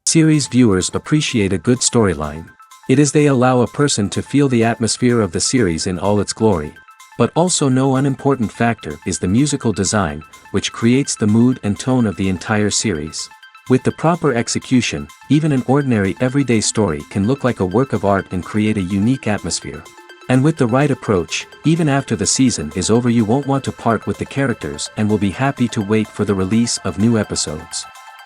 Series viewers appreciate a good storyline. It is they allow a person to feel the atmosphere of the series in all its glory. But also no unimportant factor is the musical design, which creates the mood and tone of the entire series. With the proper execution, even an ordinary everyday story can look like a work of art and create a unique atmosphere. And with the right approach, even after the season is over you won't want to part with the characters and will be happy to wait for the release of new episodes.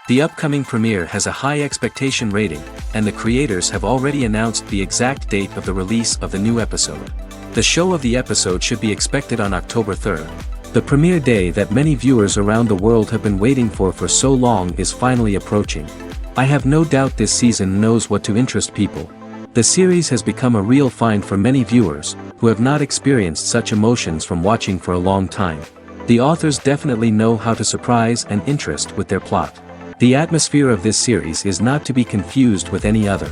The upcoming premiere has a high expectation rating, and the creators have already announced the exact date of the release of the new episode. The show of the episode should be expected on October 3rd. The premiere day that many viewers around the world have been waiting for so long is finally approaching. I have no doubt this season knows what to interest people. The series has become a real find for many viewers, who have not experienced such emotions from watching for a long time. The authors definitely know how to surprise and interest with their plot. The atmosphere of this series is not to be confused with any other.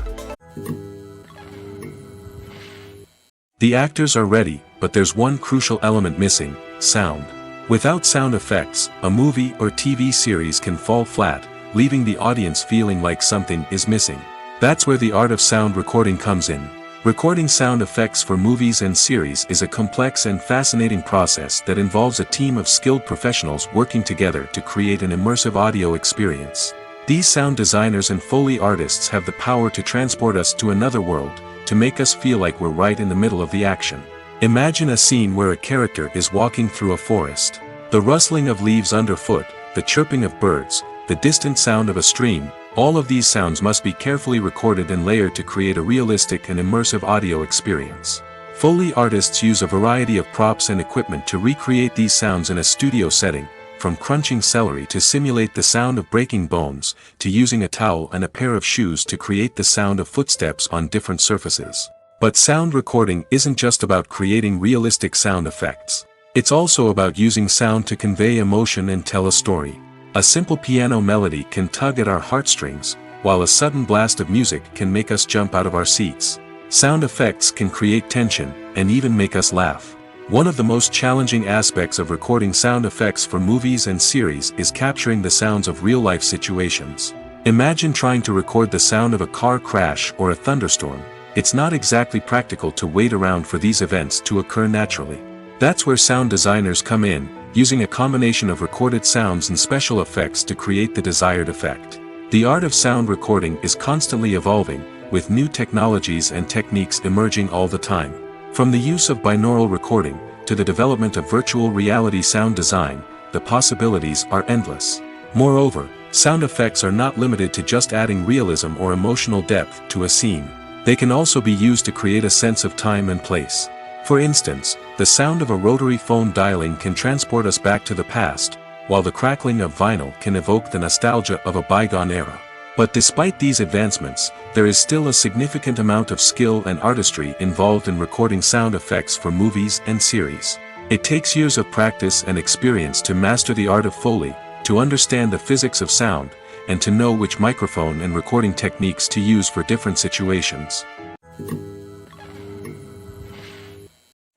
The actors are ready, but there's one crucial element missing: sound. Without sound effects, a movie or TV series can fall flat, leaving the audience feeling like something is missing. That's where the art of sound recording comes in. Recording sound effects for movies and series is a complex and fascinating process that involves a team of skilled professionals working together to create an immersive audio experience. These sound designers and Foley artists have the power to transport us to another world, to make us feel like we're right in the middle of the action. Imagine a scene where a character is walking through a forest. The rustling of leaves underfoot, the chirping of birds, the distant sound of a stream, all of these sounds must be carefully recorded and layered to create a realistic and immersive audio experience. Foley artists use a variety of props and equipment to recreate these sounds in a studio setting, from crunching celery to simulate the sound of breaking bones, to using a towel and a pair of shoes to create the sound of footsteps on different surfaces. But sound recording isn't just about creating realistic sound effects. It's also about using sound to convey emotion and tell a story. A simple piano melody can tug at our heartstrings, while a sudden blast of music can make us jump out of our seats. Sound effects can create tension, and even make us laugh. One of the most challenging aspects of recording sound effects for movies and series is capturing the sounds of real-life situations. Imagine trying to record the sound of a car crash or a thunderstorm. It's not exactly practical to wait around for these events to occur naturally. That's where sound designers come in, using a combination of recorded sounds and special effects to create the desired effect. The art of sound recording is constantly evolving, with new technologies and techniques emerging all the time. From the use of binaural recording, to the development of virtual reality sound design, the possibilities are endless. Moreover, sound effects are not limited to just adding realism or emotional depth to a scene. They can also be used to create a sense of time and place. For instance, the sound of a rotary phone dialing can transport us back to the past, while the crackling of vinyl can evoke the nostalgia of a bygone era. But despite these advancements, there is still a significant amount of skill and artistry involved in recording sound effects for movies and series. It takes years of practice and experience to master the art of Foley, to understand the physics of sound, and to know which microphone and recording techniques to use for different situations.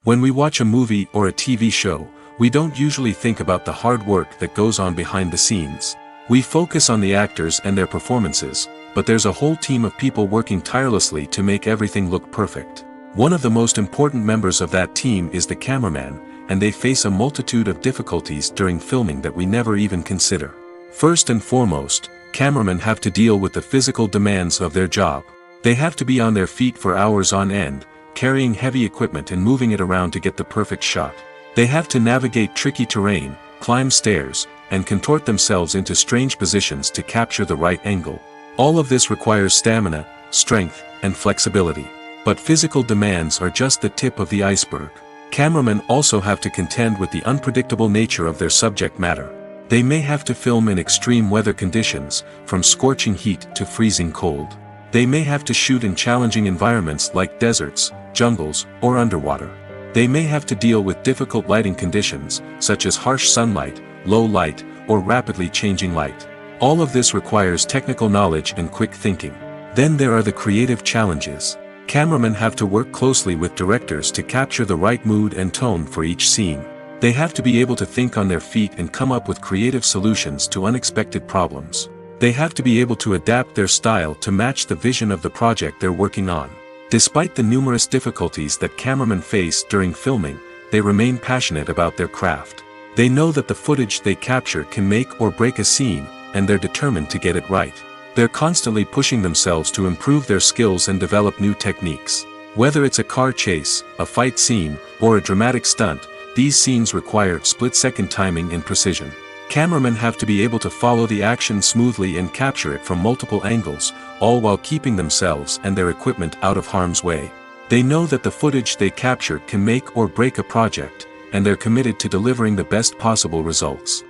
When we watch a movie or a TV show, we don't usually think about the hard work that goes on behind the scenes. We focus on the actors and their performances, but there's a whole team of people working tirelessly to make everything look perfect. One of the most important members of that team is the cameraman, and they face a multitude of difficulties during filming that we never even consider. First and foremost, cameramen have to deal with the physical demands of their job. They have to be on their feet for hours on end, carrying heavy equipment and moving it around to get the perfect shot. They have to navigate tricky terrain, climb stairs, and contort themselves into strange positions to capture the right angle. All of this requires stamina, strength, and flexibility. But physical demands are just the tip of the iceberg. Cameramen also have to contend with the unpredictable nature of their subject matter. They may have to film in extreme weather conditions, from scorching heat to freezing cold. They may have to shoot in challenging environments like deserts, jungles, or underwater. They may have to deal with difficult lighting conditions, such as harsh sunlight, low light, or rapidly changing light. All of this requires technical knowledge and quick thinking. Then there are the creative challenges. Cameramen have to work closely with directors to capture the right mood and tone for each scene. They have to be able to think on their feet and come up with creative solutions to unexpected problems. They have to be able to adapt their style to match the vision of the project they're working on. Despite the numerous difficulties that cameramen face during filming, they remain passionate about their craft. They know that the footage they capture can make or break a scene, and they're determined to get it right. They're constantly pushing themselves to improve their skills and develop new techniques. Whether it's a car chase, a fight scene, or a dramatic stunt, these scenes require split-second timing and precision. Cameramen have to be able to follow the action smoothly and capture it from multiple angles, all while keeping themselves and their equipment out of harm's way. They know that the footage they capture can make or break a project, and they're committed to delivering the best possible results.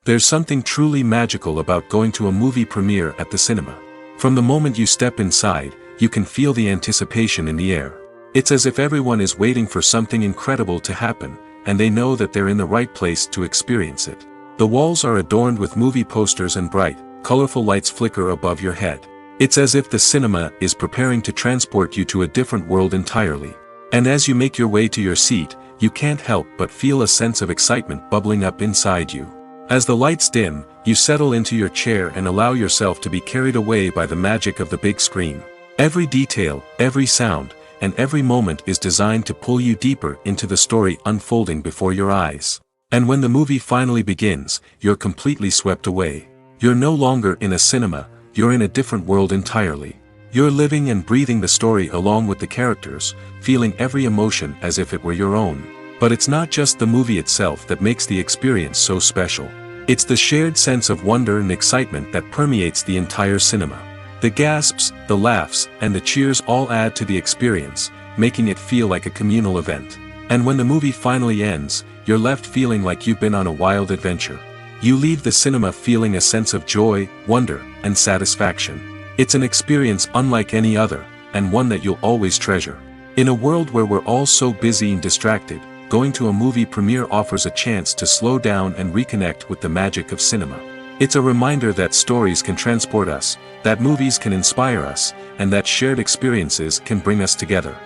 There's something truly magical about going to a movie premiere at the cinema. From the moment you step inside, you can feel the anticipation in the air. It's as if everyone is waiting for something incredible to happen, and they know that they're in the right place to experience it. The walls are adorned with movie posters and bright, colorful lights flicker above your head. It's as if the cinema is preparing to transport you to a different world entirely. And as you make your way to your seat, you can't help but feel a sense of excitement bubbling up inside you. As the lights dim, you settle into your chair and allow yourself to be carried away by the magic of the big screen. Every detail, every sound, and every moment is designed to pull you deeper into the story unfolding before your eyes. And when the movie finally begins, you're completely swept away. You're no longer in a cinema, you're in a different world entirely. You're living and breathing the story along with the characters, feeling every emotion as if it were your own. But it's not just the movie itself that makes the experience so special. It's the shared sense of wonder and excitement that permeates the entire cinema. The gasps, the laughs, and the cheers all add to the experience, making it feel like a communal event. And when the movie finally ends, you're left feeling like you've been on a wild adventure. You leave the cinema feeling a sense of joy, wonder, and satisfaction. It's an experience unlike any other, and one that you'll always treasure. In a world where we're all so busy and distracted, going to a movie premiere offers a chance to slow down and reconnect with the magic of cinema. It's a reminder that stories can transport us, that movies can inspire us, and that shared experiences can bring us together.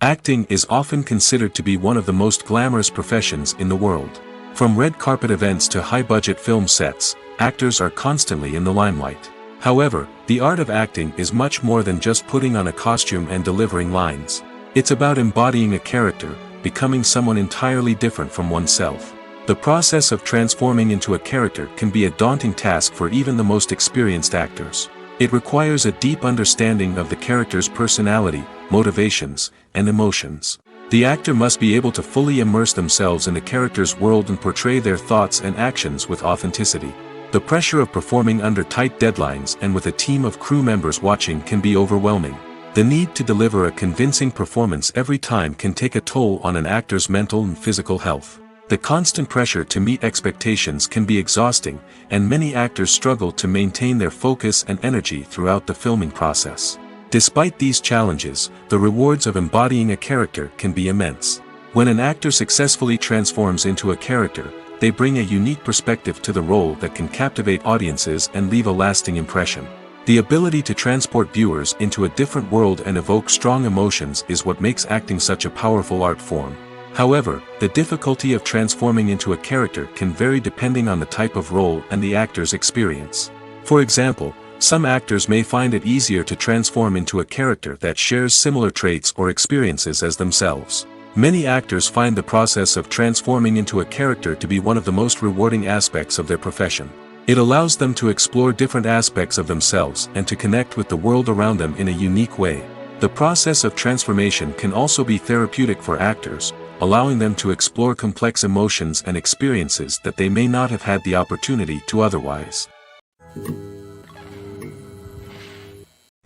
Acting is often considered to be one of the most glamorous professions in the world. From red carpet events to high-budget film sets, actors are constantly in the limelight. However, the art of acting is much more than just putting on a costume and delivering lines. It's about embodying a character, becoming someone entirely different from oneself. The process of transforming into a character can be a daunting task for even the most experienced actors. It requires a deep understanding of the character's personality, motivations, and emotions. The actor must be able to fully immerse themselves in the character's world and portray their thoughts and actions with authenticity. The pressure of performing under tight deadlines and with a team of crew members watching can be overwhelming. The need to deliver a convincing performance every time can take a toll on an actor's mental and physical health. The constant pressure to meet expectations can be exhausting, and many actors struggle to maintain their focus and energy throughout the filming process. Despite these challenges, the rewards of embodying a character can be immense. When an actor successfully transforms into a character, they bring a unique perspective to the role that can captivate audiences and leave a lasting impression. The ability to transport viewers into a different world and evoke strong emotions is what makes acting such a powerful art form. However, the difficulty of transforming into a character can vary depending on the type of role and the actor's experience. For example, some actors may find it easier to transform into a character that shares similar traits or experiences as themselves. Many actors find the process of transforming into a character to be one of the most rewarding aspects of their profession. It allows them to explore different aspects of themselves and to connect with the world around them in a unique way. The process of transformation can also be therapeutic for actors, allowing them to explore complex emotions and experiences that they may not have had the opportunity to otherwise.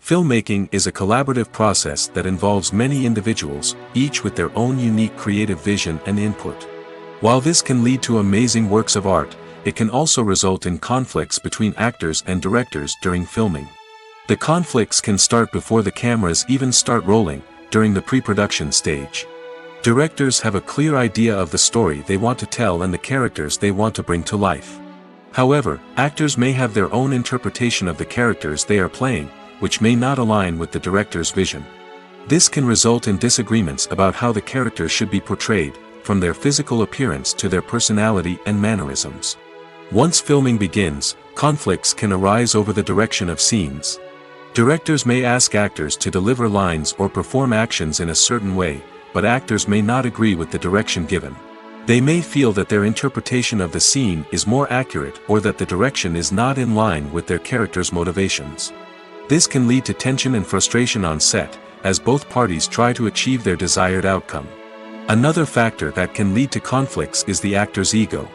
Filmmaking is a collaborative process that involves many individuals, each with their own unique creative vision and input. While this can lead to amazing works of art, it can also result in conflicts between actors and directors during filming. The conflicts can start before the cameras even start rolling, during the pre-production stage. Directors have a clear idea of the story they want to tell and the characters they want to bring to life. However, actors may have their own interpretation of the characters they are playing, which may not align with the director's vision. This can result in disagreements about how the characters should be portrayed, from their physical appearance to their personality and mannerisms. Once filming begins, conflicts can arise over the direction of scenes. Directors may ask actors to deliver lines or perform actions in a certain way, but actors may not agree with the direction given. They may feel that their interpretation of the scene is more accurate or that the direction is not in line with their character's motivations. This can lead to tension and frustration on set, as both parties try to achieve their desired outcome. Another factor that can lead to conflicts is the actor's ego.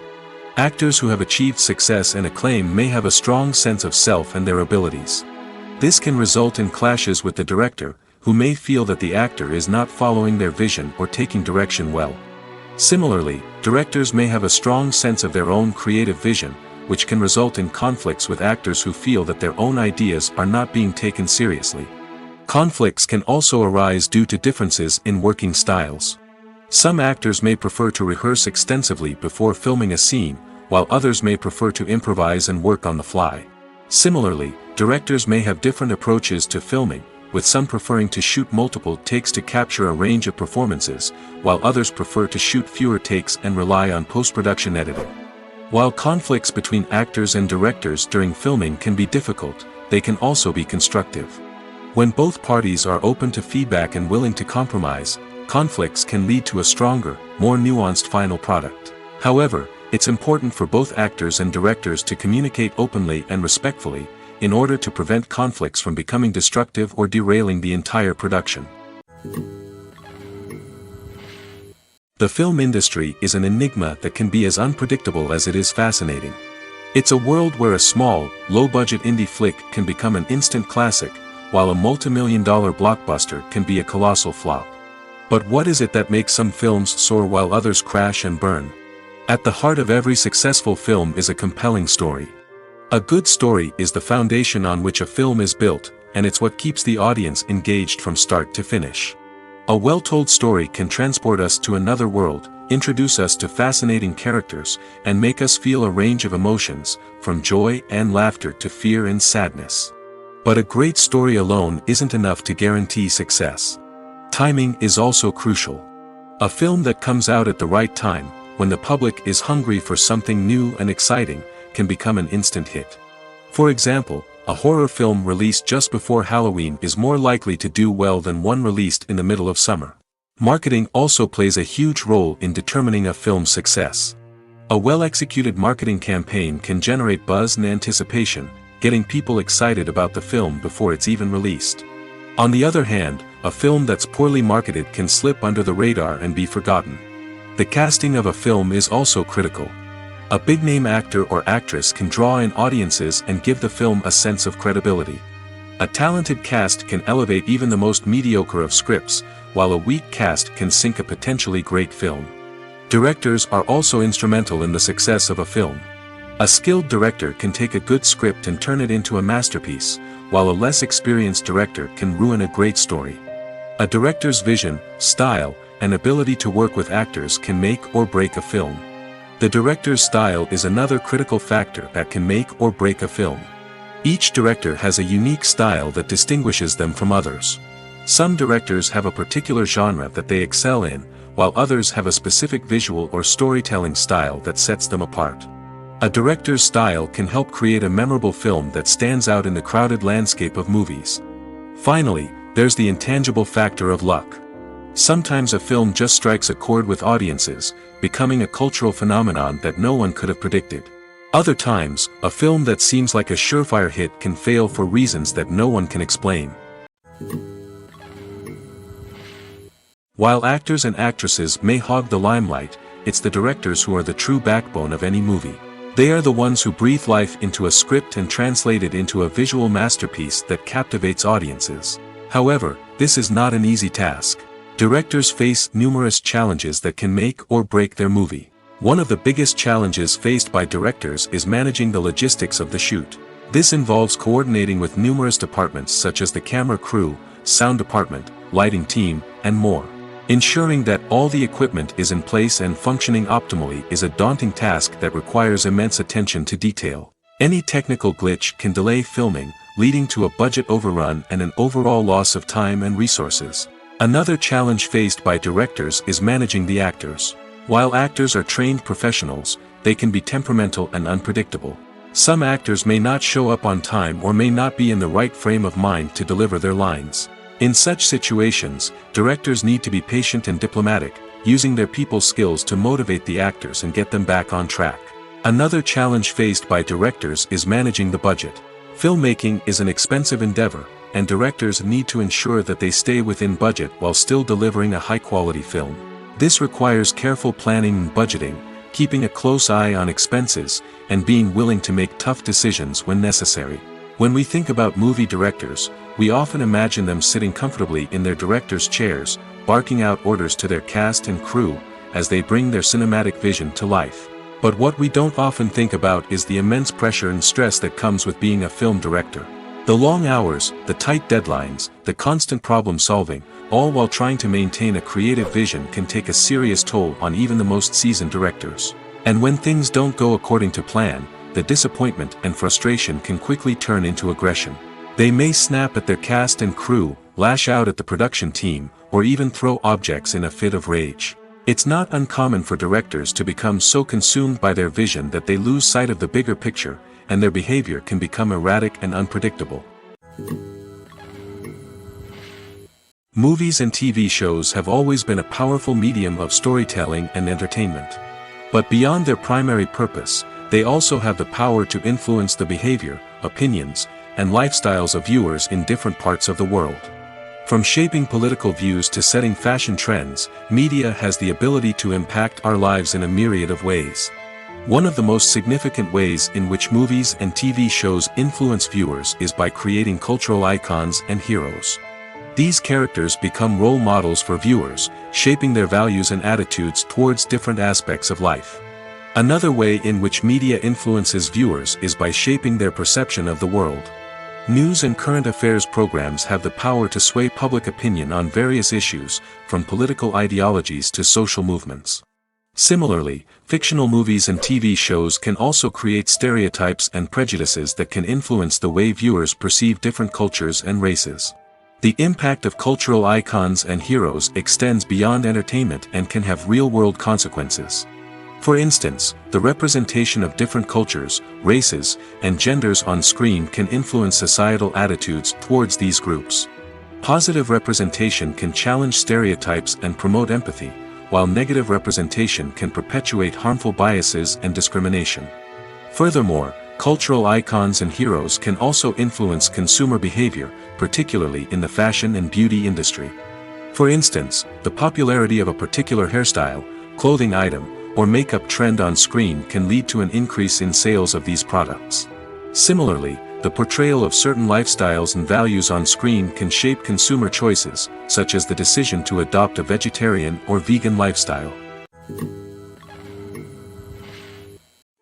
Actors who have achieved success and acclaim may have a strong sense of self and their abilities. This can result in clashes with the director, who may feel that the actor is not following their vision or taking direction well. Similarly, directors may have a strong sense of their own creative vision, which can result in conflicts with actors who feel that their own ideas are not being taken seriously. Conflicts can also arise due to differences in working styles. Some actors may prefer to rehearse extensively before filming a scene, while others may prefer to improvise and work on the fly. Similarly, directors may have different approaches to filming, with some preferring to shoot multiple takes to capture a range of performances, while others prefer to shoot fewer takes and rely on post-production editing. While conflicts between actors and directors during filming can be difficult, they can also be constructive. When both parties are open to feedback and willing to compromise, conflicts can lead to a stronger, more nuanced final product. However, it's important for both actors and directors to communicate openly and respectfully, in order to prevent conflicts from becoming destructive or derailing the entire production. The film industry is an enigma that can be as unpredictable as it is fascinating. It's a world where a small, low-budget indie flick can become an instant classic, while a multi-million-dollar blockbuster can be a colossal flop. But what is it that makes some films soar while others crash and burn? At the heart of every successful film is a compelling story. A good story is the foundation on which a film is built, and it's what keeps the audience engaged from start to finish. A well-told story can transport us to another world, introduce us to fascinating characters, and make us feel a range of emotions, from joy and laughter to fear and sadness. But a great story alone isn't enough to guarantee success. Timing is also crucial. A film that comes out at the right time, when the public is hungry for something new and exciting, can become an instant hit. For example, a horror film released just before Halloween is more likely to do well than one released in the middle of summer. Marketing also plays a huge role in determining a film's success. A well-executed marketing campaign can generate buzz and anticipation, getting people excited about the film before it's even released. On the other hand, a film that's poorly marketed can slip under the radar and be forgotten. The casting of a film is also critical. A big-name actor or actress can draw in audiences and give the film a sense of credibility. A talented cast can elevate even the most mediocre of scripts, while a weak cast can sink a potentially great film. Directors are also instrumental in the success of a film. A skilled director can take a good script and turn it into a masterpiece, while a less experienced director can ruin a great story. A director's vision, style, and ability to work with actors can make or break a film. The director's style is another critical factor that can make or break a film. Each director has a unique style that distinguishes them from others. Some directors have a particular genre that they excel in, while others have a specific visual or storytelling style that sets them apart. A director's style can help create a memorable film that stands out in the crowded landscape of movies. Finally, there's the intangible factor of luck. Sometimes a film just strikes a chord with audiences, becoming a cultural phenomenon that no one could have predicted. Other times, a film that seems like a surefire hit can fail for reasons that no one can explain. While actors and actresses may hog the limelight, it's the directors who are the true backbone of any movie. They are the ones who breathe life into a script and translate it into a visual masterpiece that captivates audiences. However, this is not an easy task. Directors face numerous challenges that can make or break their movie. One of the biggest challenges faced by directors is managing the logistics of the shoot. This involves coordinating with numerous departments such as the camera crew, sound department, lighting team, and more. Ensuring that all the equipment is in place and functioning optimally is a daunting task that requires immense attention to detail. Any technical glitch can delay filming, leading to a budget overrun and an overall loss of time and resources. Another challenge faced by directors is managing the actors. While actors are trained professionals, they can be temperamental and unpredictable. Some actors may not show up on time or may not be in the right frame of mind to deliver their lines. In such situations, directors need to be patient and diplomatic, using their people skills to motivate the actors and get them back on track. Another challenge faced by directors is managing the budget. Filmmaking is an expensive endeavor, and directors need to ensure that they stay within budget while still delivering a high-quality film. This requires careful planning and budgeting, keeping a close eye on expenses, and being willing to make tough decisions when necessary. When we think about movie directors, we often imagine them sitting comfortably in their director's chairs, barking out orders to their cast and crew, as they bring their cinematic vision to life. But what we don't often think about is the immense pressure and stress that comes with being a film director. The long hours, the tight deadlines, the constant problem solving, all while trying to maintain a creative vision can take a serious toll on even the most seasoned directors. And when things don't go according to plan, the disappointment and frustration can quickly turn into aggression. They may snap at their cast and crew, lash out at the production team, or even throw objects in a fit of rage. It's not uncommon for directors to become so consumed by their vision that they lose sight of the bigger picture, and their behavior can become erratic and unpredictable. Movies and TV shows have always been a powerful medium of storytelling and entertainment. But beyond their primary purpose, they also have the power to influence the behavior, opinions, and lifestyles of viewers in different parts of the world. From shaping political views to setting fashion trends, media has the ability to impact our lives in a myriad of ways. One of the most significant ways in which movies and TV shows influence viewers is by creating cultural icons and heroes. These characters become role models for viewers, shaping their values and attitudes towards different aspects of life. Another way in which media influences viewers is by shaping their perception of the world. News and current affairs programs have the power to sway public opinion on various issues, from political ideologies to social movements. Similarly, fictional movies and TV shows can also create stereotypes and prejudices that can influence the way viewers perceive different cultures and races. The impact of cultural icons and heroes extends beyond entertainment and can have real-world consequences. For instance, the representation of different cultures, races, and genders on screen can influence societal attitudes towards these groups. Positive representation can challenge stereotypes and promote empathy, while negative representation can perpetuate harmful biases and discrimination. Furthermore, cultural icons and heroes can also influence consumer behavior, particularly in the fashion and beauty industry. For instance, the popularity of a particular hairstyle, clothing item, or makeup trend on screen can lead to an increase in sales of these products. Similarly, the portrayal of certain lifestyles and values on screen can shape consumer choices, such as the decision to adopt a vegetarian or vegan lifestyle.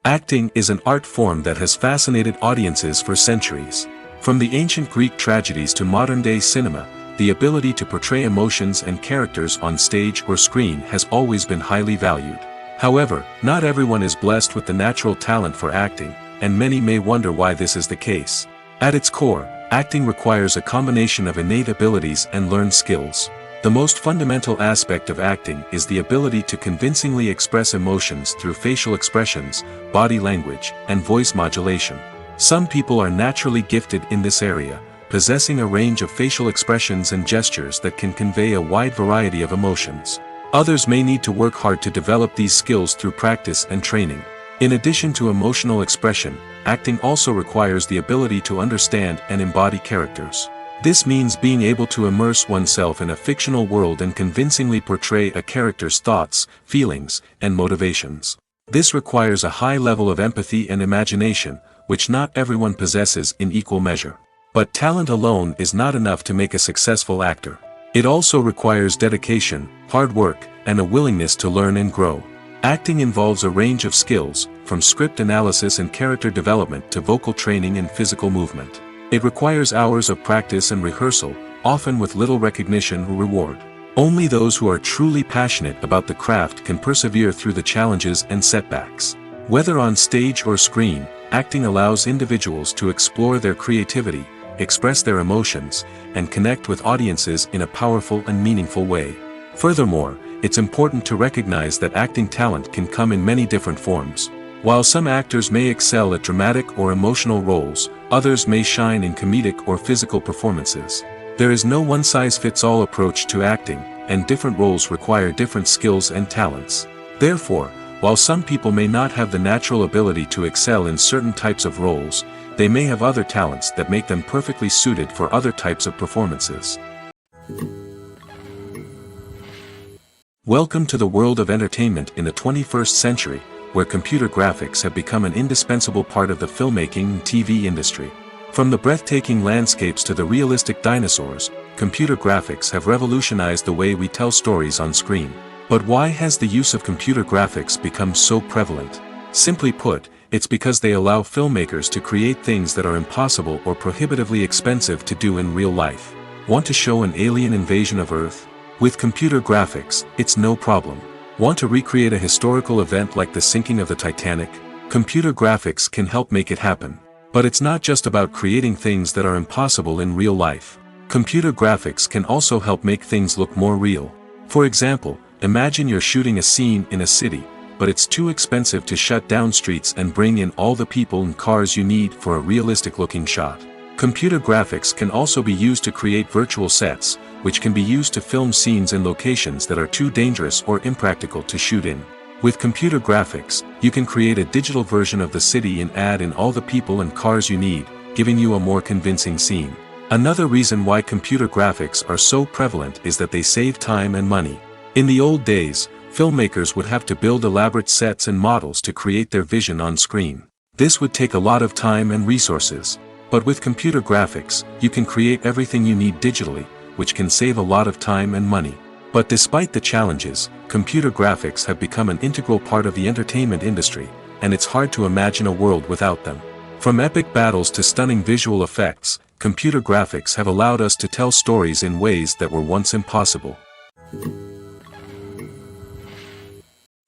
Acting is an art form that has fascinated audiences for centuries. From the ancient Greek tragedies to modern-day cinema, the ability to portray emotions and characters on stage or screen has always been highly valued. However, not everyone is blessed with the natural talent for acting, and many may wonder why this is the case. At its core, acting requires a combination of innate abilities and learned skills. The most fundamental aspect of acting is the ability to convincingly express emotions through facial expressions, body language, and voice modulation. Some people are naturally gifted in this area, possessing a range of facial expressions and gestures that can convey a wide variety of emotions. Others may need to work hard to develop these skills through practice and training. In addition to emotional expression, acting also requires the ability to understand and embody characters. This means being able to immerse oneself in a fictional world and convincingly portray a character's thoughts, feelings, and motivations. This requires a high level of empathy and imagination, which not everyone possesses in equal measure. But talent alone is not enough to make a successful actor. It also requires dedication, hard work, and a willingness to learn and grow. Acting involves a range of skills, from script analysis and character development to vocal training and physical movement. It requires hours of practice and rehearsal, often with little recognition or reward. Only those who are truly passionate about the craft can persevere through the challenges and setbacks. Whether on stage or screen, acting allows individuals to explore their creativity, express their emotions, and connect with audiences in a powerful and meaningful way. Furthermore, it's important to recognize that acting talent can come in many different forms. While some actors may excel at dramatic or emotional roles, others may shine in comedic or physical performances. There is no one-size-fits-all approach to acting, and different roles require different skills and talents. Therefore, while some people may not have the natural ability to excel in certain types of roles, they may have other talents that make them perfectly suited for other types of performances. Welcome to the world of entertainment in the 21st century, where computer graphics have become an indispensable part of the filmmaking and TV industry. From the breathtaking landscapes to the realistic dinosaurs, computer graphics have revolutionized the way we tell stories on screen. But why has the use of computer graphics become so prevalent? Simply put, it's because they allow filmmakers to create things that are impossible or prohibitively expensive to do in real life. Want to show an alien invasion of Earth? With computer graphics, it's no problem. Want to recreate a historical event like the sinking of the Titanic? Computer graphics can help make it happen. But it's not just about creating things that are impossible in real life. Computer graphics can also help make things look more real. For example, imagine you're shooting a scene in a city, but it's too expensive to shut down streets and bring in all the people and cars you need for a realistic-looking shot. Computer graphics can also be used to create virtual sets, which can be used to film scenes in locations that are too dangerous or impractical to shoot in. With computer graphics, you can create a digital version of the city and add in all the people and cars you need, giving you a more convincing scene. Another reason why computer graphics are so prevalent is that they save time and money. In the old days, filmmakers would have to build elaborate sets and models to create their vision on screen. This would take a lot of time and resources. But with computer graphics, you can create everything you need digitally, which can save a lot of time and money. But despite the challenges, computer graphics have become an integral part of the entertainment industry, and it's hard to imagine a world without them. From epic battles to stunning visual effects, computer graphics have allowed us to tell stories in ways that were once impossible.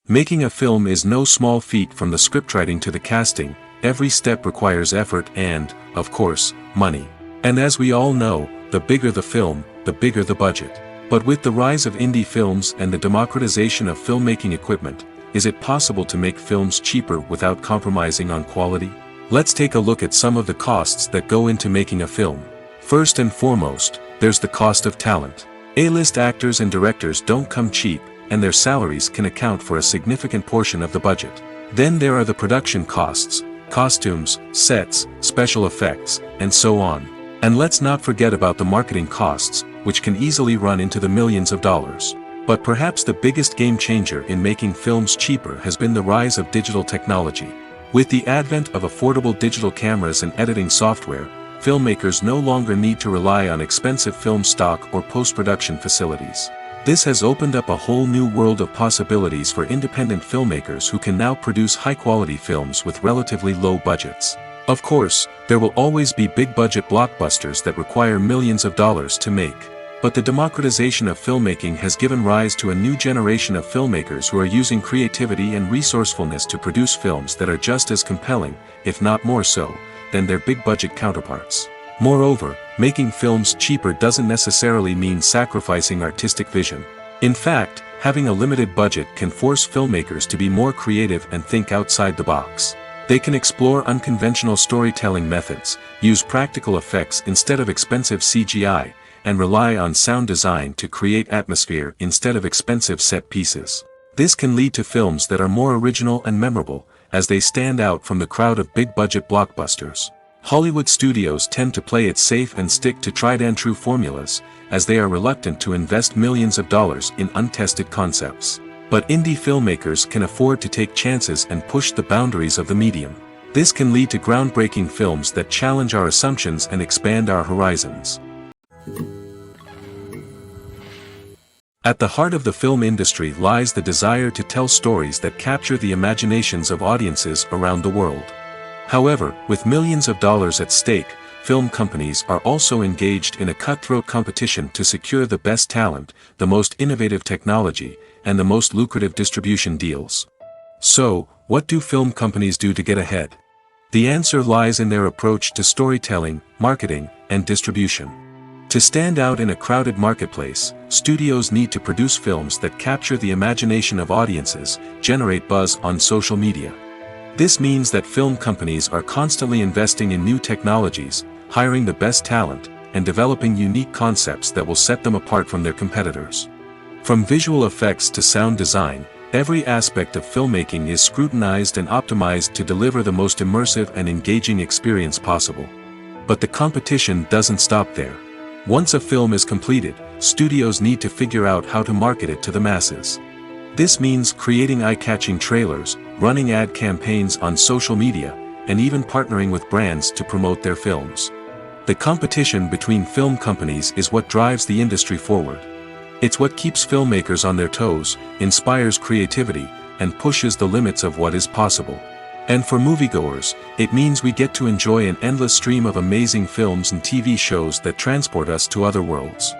Making a film is no small feat. From the scriptwriting to the casting, every step requires effort and, of course, money. And as we all know, the bigger the film, the bigger the budget. But with the rise of indie films and the democratization of filmmaking equipment, is it possible to make films cheaper without compromising on quality? Let's take a look at some of the costs that go into making a film. First and foremost, there's the cost of talent. A-list actors and directors don't come cheap, and their salaries can account for a significant portion of the budget. Then there are the production costs, costumes, sets, special effects, and so on. And let's not forget about the marketing costs, which can easily run into the millions of dollars. But perhaps the biggest game changer in making films cheaper has been the rise of digital technology. With the advent of affordable digital cameras and editing software, filmmakers no longer need to rely on expensive film stock or post-production facilities. This has opened up a whole new world of possibilities for independent filmmakers who can now produce high-quality films with relatively low budgets. Of course, there will always be big-budget blockbusters that require millions of dollars to make. But the democratization of filmmaking has given rise to a new generation of filmmakers who are using creativity and resourcefulness to produce films that are just as compelling, if not more so, than their big-budget counterparts. Moreover, making films cheaper doesn't necessarily mean sacrificing artistic vision. In fact, having a limited budget can force filmmakers to be more creative and think outside the box. They can explore unconventional storytelling methods, use practical effects instead of expensive CGI, and rely on sound design to create atmosphere instead of expensive set pieces. This can lead to films that are more original and memorable, as they stand out from the crowd of big-budget blockbusters. Hollywood studios tend to play it safe and stick to tried-and-true formulas, as they are reluctant to invest millions of dollars in untested concepts. But indie filmmakers can afford to take chances and push the boundaries of the medium. This can lead to groundbreaking films that challenge our assumptions and expand our horizons. At the heart of the film industry lies the desire to tell stories that capture the imaginations of audiences around the world. However, with millions of dollars at stake, film companies are also engaged in a cutthroat competition to secure the best talent, the most innovative technology, and the most lucrative distribution deals. So, what do film companies do to get ahead? The answer lies in their approach to storytelling, marketing, and distribution. To stand out in a crowded marketplace, studios need to produce films that capture the imagination of audiences, generate buzz on social media. This means that film companies are constantly investing in new technologies, hiring the best talent, and developing unique concepts that will set them apart from their competitors. From visual effects to sound design, every aspect of filmmaking is scrutinized and optimized to deliver the most immersive and engaging experience possible. But the competition doesn't stop there. Once a film is completed, studios need to figure out how to market it to the masses. This means creating eye-catching trailers, running ad campaigns on social media, and even partnering with brands to promote their films. The competition between film companies is what drives the industry forward. It's what keeps filmmakers on their toes, inspires creativity, and pushes the limits of what is possible. And for moviegoers, it means we get to enjoy an endless stream of amazing films and TV shows that transport us to other worlds.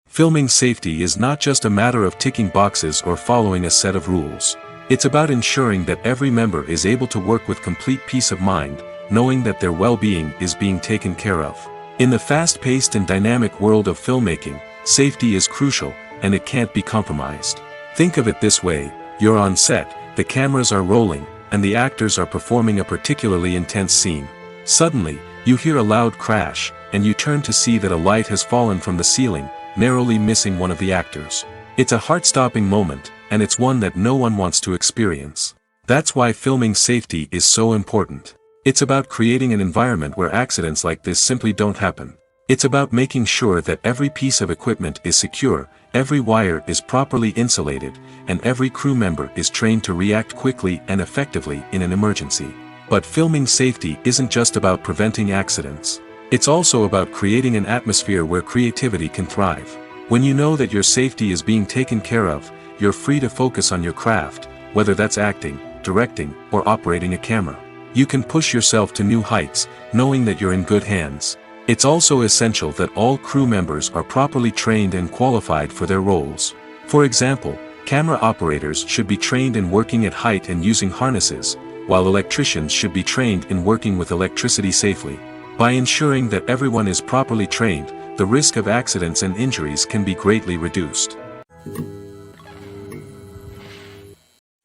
Filming safety is not just a matter of ticking boxes or following a set of rules. It's about ensuring that every member is able to work with complete peace of mind, knowing that their well-being is being taken care of. In the fast-paced and dynamic world of filmmaking, safety is crucial, and it can't be compromised. Think of it this way. You're on set, the cameras are rolling, and the actors are performing a particularly intense scene. Suddenly, you hear a loud crash, and you turn to see that a light has fallen from the ceiling, narrowly missing one of the actors. It's a heart-stopping moment, and it's one that no one wants to experience. That's why filming safety is so important. It's about creating an environment where accidents like this simply don't happen. It's about making sure that every piece of equipment is secure, every wire is properly insulated, and every crew member is trained to react quickly and effectively in an emergency. But filming safety isn't just about preventing accidents. It's also about creating an atmosphere where creativity can thrive. When you know that your safety is being taken care of, you're free to focus on your craft, whether that's acting, directing, or operating a camera. You can push yourself to new heights, knowing that you're in good hands. It's also essential that all crew members are properly trained and qualified for their roles. For example, camera operators should be trained in working at height and using harnesses, while electricians should be trained in working with electricity safely. By ensuring that everyone is properly trained, the risk of accidents and injuries can be greatly reduced.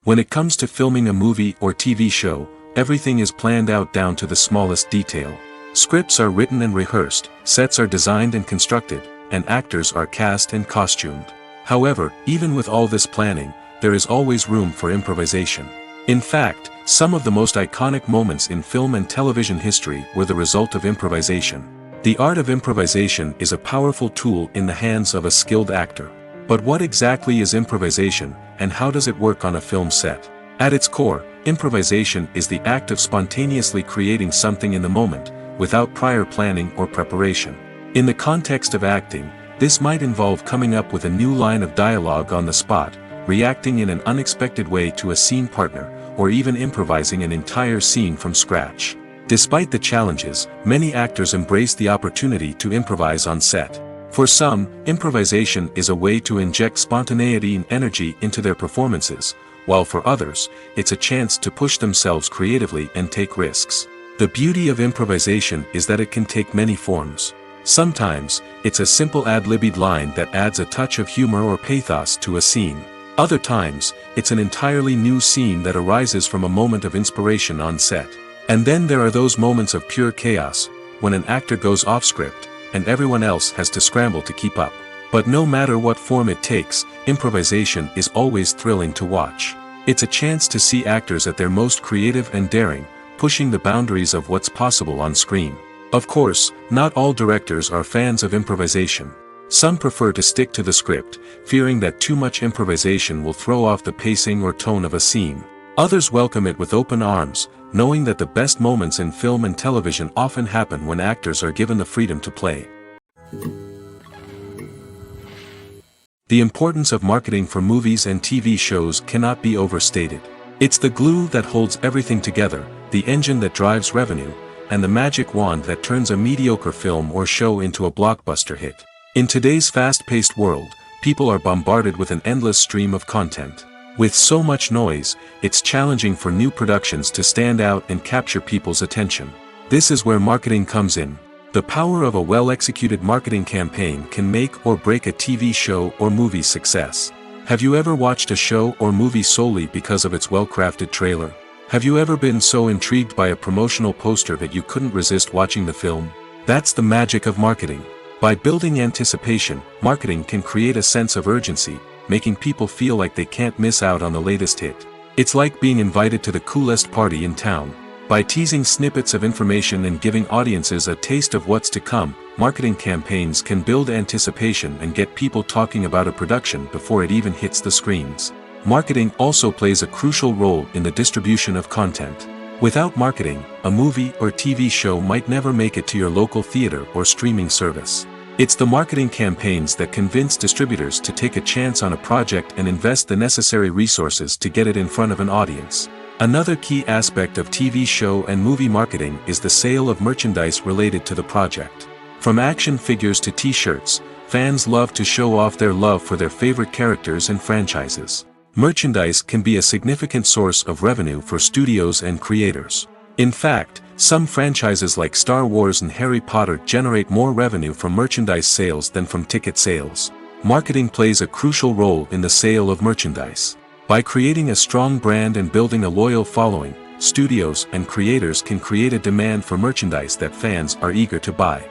When it comes to filming a movie or TV show, everything is planned out down to the smallest detail. Scripts are written and rehearsed, sets are designed and constructed, and actors are cast and costumed. However, even with all this planning, there is always room for improvisation. In fact, some of the most iconic moments in film and television history were the result of improvisation. The art of improvisation is a powerful tool in the hands of a skilled actor. But what exactly is improvisation, and how does it work on a film set? At its core, improvisation is the act of spontaneously creating something in the moment, without prior planning or preparation. In the context of acting, this might involve coming up with a new line of dialogue on the spot, reacting in an unexpected way to a scene partner, or even improvising an entire scene from scratch. Despite the challenges, many actors embrace the opportunity to improvise on set. For some, improvisation is a way to inject spontaneity and energy into their performances, while for others, it's a chance to push themselves creatively and take risks. The beauty of improvisation is that it can take many forms. Sometimes, it's a simple ad-libbed line that adds a touch of humor or pathos to a scene. Other times, it's an entirely new scene that arises from a moment of inspiration on set. And then there are those moments of pure chaos, when an actor goes off script, and everyone else has to scramble to keep up. But no matter what form it takes, improvisation is always thrilling to watch. It's a chance to see actors at their most creative and daring, pushing the boundaries of what's possible on screen. Of course, not all directors are fans of improvisation. Some prefer to stick to the script, fearing that too much improvisation will throw off the pacing or tone of a scene. Others welcome it with open arms, knowing that the best moments in film and television often happen when actors are given the freedom to play. The importance of marketing for movies and TV shows cannot be overstated. It's the glue that holds everything together, the engine that drives revenue, and the magic wand that turns a mediocre film or show into a blockbuster hit. In today's fast-paced world, people are bombarded with an endless stream of content. With so much noise, it's challenging for new productions to stand out and capture people's attention. This is where marketing comes in. The power of a well-executed marketing campaign can make or break a TV show or movie's success. Have you ever watched a show or movie solely because of its well-crafted trailer? Have you ever been so intrigued by a promotional poster that you couldn't resist watching the film? That's the magic of marketing. By building anticipation, marketing can create a sense of urgency, making people feel like they can't miss out on the latest hit. It's like being invited to the coolest party in town. By teasing snippets of information and giving audiences a taste of what's to come, marketing campaigns can build anticipation and get people talking about a production before it even hits the screens. Marketing also plays a crucial role in the distribution of content. Without marketing, a movie or TV show might never make it to your local theater or streaming service. It's the marketing campaigns that convince distributors to take a chance on a project and invest the necessary resources to get it in front of an audience. Another key aspect of TV show and movie marketing is the sale of merchandise related to the project. From action figures to t-shirts, fans love to show off their love for their favorite characters and franchises. Merchandise can be a significant source of revenue for studios and creators. In fact, some franchises like Star Wars and Harry Potter generate more revenue from merchandise sales than from ticket sales. Marketing plays a crucial role in the sale of merchandise. By creating a strong brand and building a loyal following, studios and creators can create a demand for merchandise that fans are eager to buy.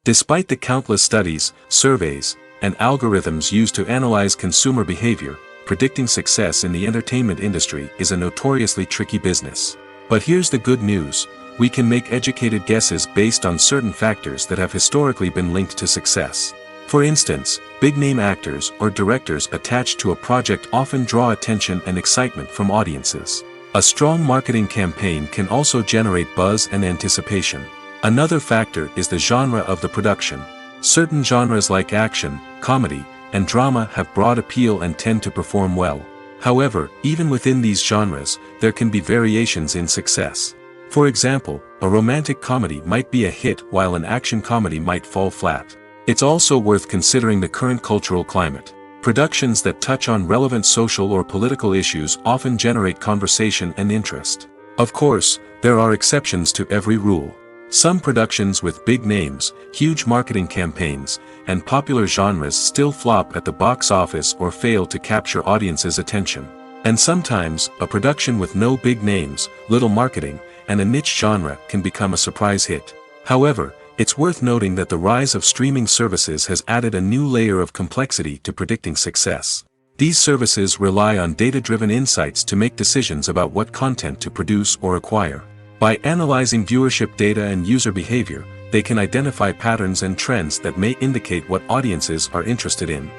Despite the countless studies, surveys, and algorithms used to analyze consumer behavior, predicting success in the entertainment industry is a notoriously tricky business. But here's the good news: we can make educated guesses based on certain factors that have historically been linked to success. For instance, big-name actors or directors attached to a project often draw attention and excitement from audiences. A strong marketing campaign can also generate buzz and anticipation. Another factor is the genre of the production. Certain genres like action, comedy, and drama have broad appeal and tend to perform well. However, even within these genres, there can be variations in success. For example, a romantic comedy might be a hit while an action comedy might fall flat. It's also worth considering the current cultural climate. Productions that touch on relevant social or political issues often generate conversation and interest. Of course, there are exceptions to every rule. Some productions with big names, huge marketing campaigns, and popular genres still flop at the box office or fail to capture audiences' attention. And sometimes, a production with no big names, little marketing, and a niche genre can become a surprise hit. However, it's worth noting that the rise of streaming services has added a new layer of complexity to predicting success. These services rely on data-driven insights to make decisions about what content to produce or acquire. By analyzing viewership data and user behavior, they can identify patterns and trends that may indicate what audiences are interested in.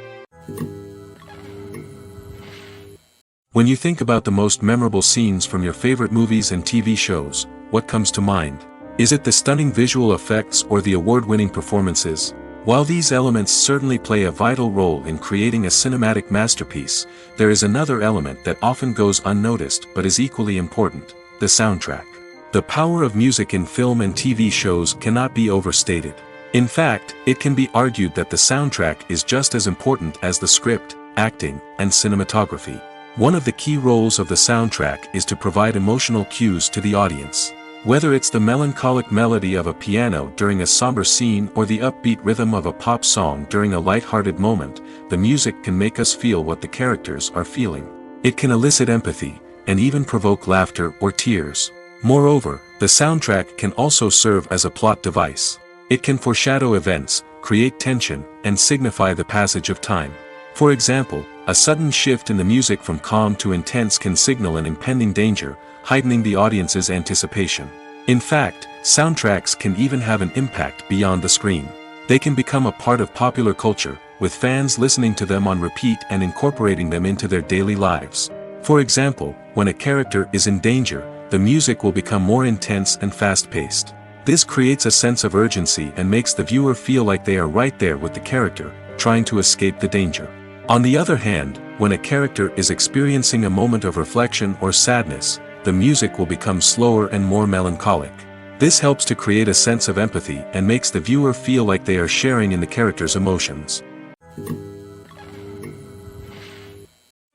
When you think about the most memorable scenes from your favorite movies and TV shows, what comes to mind? Is it the stunning visual effects or the award-winning performances? While these elements certainly play a vital role in creating a cinematic masterpiece, there is another element that often goes unnoticed but is equally important: the soundtrack. The power of music in film and TV shows cannot be overstated. In fact, it can be argued that the soundtrack is just as important as the script, acting, and cinematography. One of the key roles of the soundtrack is to provide emotional cues to the audience. Whether it's the melancholic melody of a piano during a somber scene or the upbeat rhythm of a pop song during a light-hearted moment, the music can make us feel what the characters are feeling. It can elicit empathy, and even provoke laughter or tears. Moreover, the soundtrack can also serve as a plot device. It can foreshadow events, create tension, and signify the passage of time. For example, a sudden shift in the music from calm to intense can signal an impending danger, heightening the audience's anticipation. In fact, soundtracks can even have an impact beyond the screen. They can become a part of popular culture, with fans listening to them on repeat and incorporating them into their daily lives. For example, when a character is in danger, the music will become more intense and fast-paced. This creates a sense of urgency and makes the viewer feel like they are right there with the character, trying to escape the danger. On the other hand, when a character is experiencing a moment of reflection or sadness, the music will become slower and more melancholic. This helps to create a sense of empathy and makes the viewer feel like they are sharing in the character's emotions.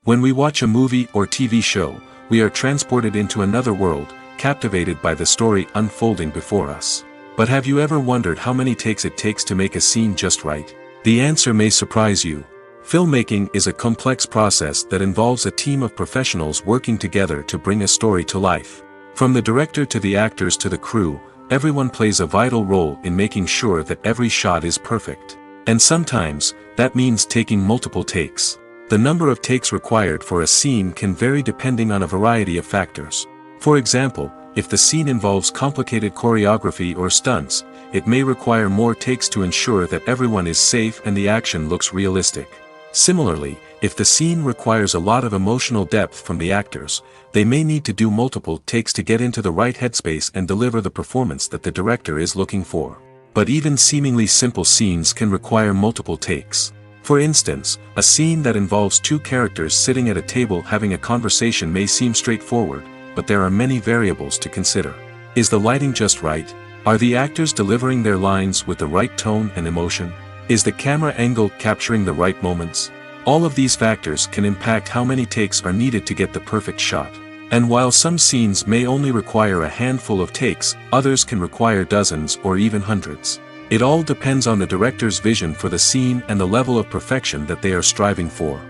When we watch a movie or TV show, we are transported into another world, captivated by the story unfolding before us. But have you ever wondered how many takes it takes to make a scene just right? The answer may surprise you. Filmmaking is a complex process that involves a team of professionals working together to bring a story to life. From the director to the actors to the crew, everyone plays a vital role in making sure that every shot is perfect. And sometimes, that means taking multiple takes. The number of takes required for a scene can vary depending on a variety of factors. For example, if the scene involves complicated choreography or stunts, it may require more takes to ensure that everyone is safe and the action looks realistic. Similarly, if the scene requires a lot of emotional depth from the actors, they may need to do multiple takes to get into the right headspace and deliver the performance that the director is looking for. But even seemingly simple scenes can require multiple takes. For instance, a scene that involves two characters sitting at a table having a conversation may seem straightforward, but there are many variables to consider. Is the lighting just right? Are the actors delivering their lines with the right tone and emotion? Is the camera angle capturing the right moments? All of these factors can impact how many takes are needed to get the perfect shot. And while some scenes may only require a handful of takes, others can require dozens or even hundreds. It all depends on the director's vision for the scene and the level of perfection that they are striving for.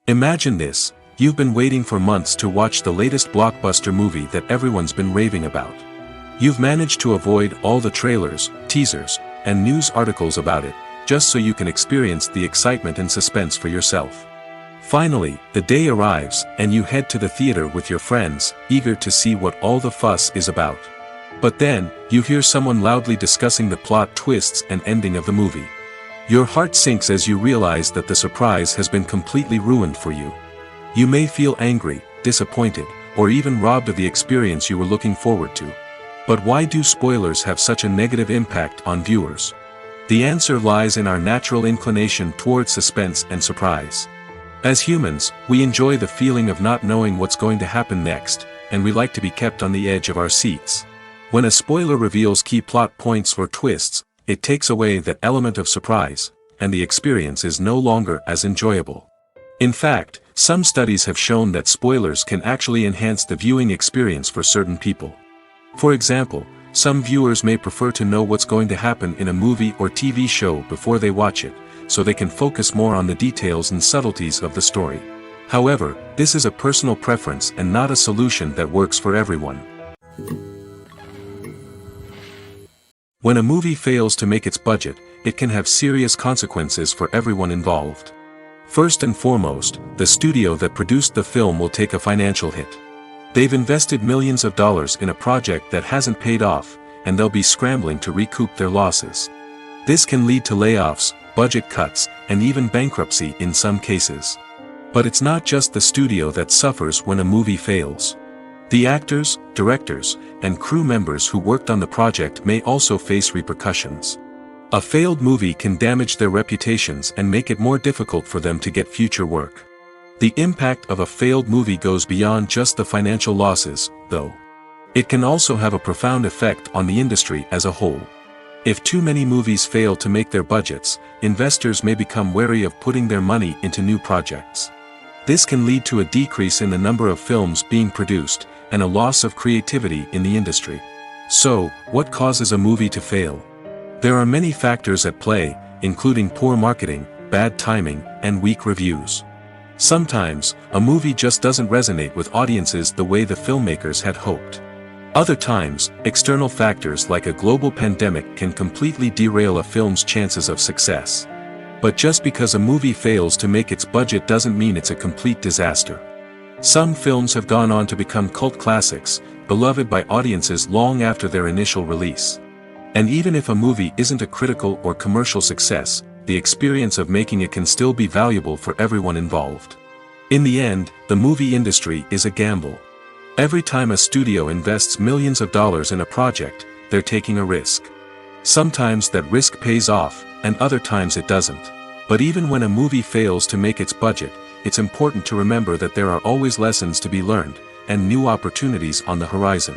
Imagine this: you've been waiting for months to watch the latest blockbuster movie that everyone's been raving about. You've managed to avoid all the trailers, teasers, and news articles about it, just so you can experience the excitement and suspense for yourself. Finally, the day arrives, and you head to the theater with your friends, eager to see what all the fuss is about. But then, you hear someone loudly discussing the plot twists and ending of the movie. Your heart sinks as you realize that the surprise has been completely ruined for you. You may feel angry, disappointed, or even robbed of the experience you were looking forward to. But why do spoilers have such a negative impact on viewers? The answer lies in our natural inclination towards suspense and surprise. As humans, we enjoy the feeling of not knowing what's going to happen next, and we like to be kept on the edge of our seats. When a spoiler reveals key plot points or twists, it takes away that element of surprise, and the experience is no longer as enjoyable. In fact, some studies have shown that spoilers can actually enhance the viewing experience for certain people. For example, some viewers may prefer to know what's going to happen in a movie or TV show before they watch it, so they can focus more on the details and subtleties of the story. However, this is a personal preference and not a solution that works for everyone. When a movie fails to make its budget, it can have serious consequences for everyone involved. First and foremost, the studio that produced the film will take a financial hit. They've invested millions of dollars in a project that hasn't paid off, and they'll be scrambling to recoup their losses. This can lead to layoffs, budget cuts, and even bankruptcy in some cases. But it's not just the studio that suffers when a movie fails. The actors, directors, and crew members who worked on the project may also face repercussions. A failed movie can damage their reputations and make it more difficult for them to get future work. The impact of a failed movie goes beyond just the financial losses, though. It can also have a profound effect on the industry as a whole. If too many movies fail to make their budgets, investors may become wary of putting their money into new projects. This can lead to a decrease in the number of films being produced, and a loss of creativity in the industry. So, what causes a movie to fail? There are many factors at play, including poor marketing, bad timing, and weak reviews. Sometimes, a movie just doesn't resonate with audiences the way the filmmakers had hoped. Other times, external factors like a global pandemic can completely derail a film's chances of success. But just because a movie fails to make its budget doesn't mean it's a complete disaster. Some films have gone on to become cult classics, beloved by audiences long after their initial release. And even if a movie isn't a critical or commercial success, the experience of making it can still be valuable for everyone involved. In the end, the movie industry is a gamble. Every time a studio invests millions of dollars in a project, they're taking a risk. Sometimes that risk pays off, and other times it doesn't. But even when a movie fails to make its budget, it's important to remember that there are always lessons to be learned, and new opportunities on the horizon.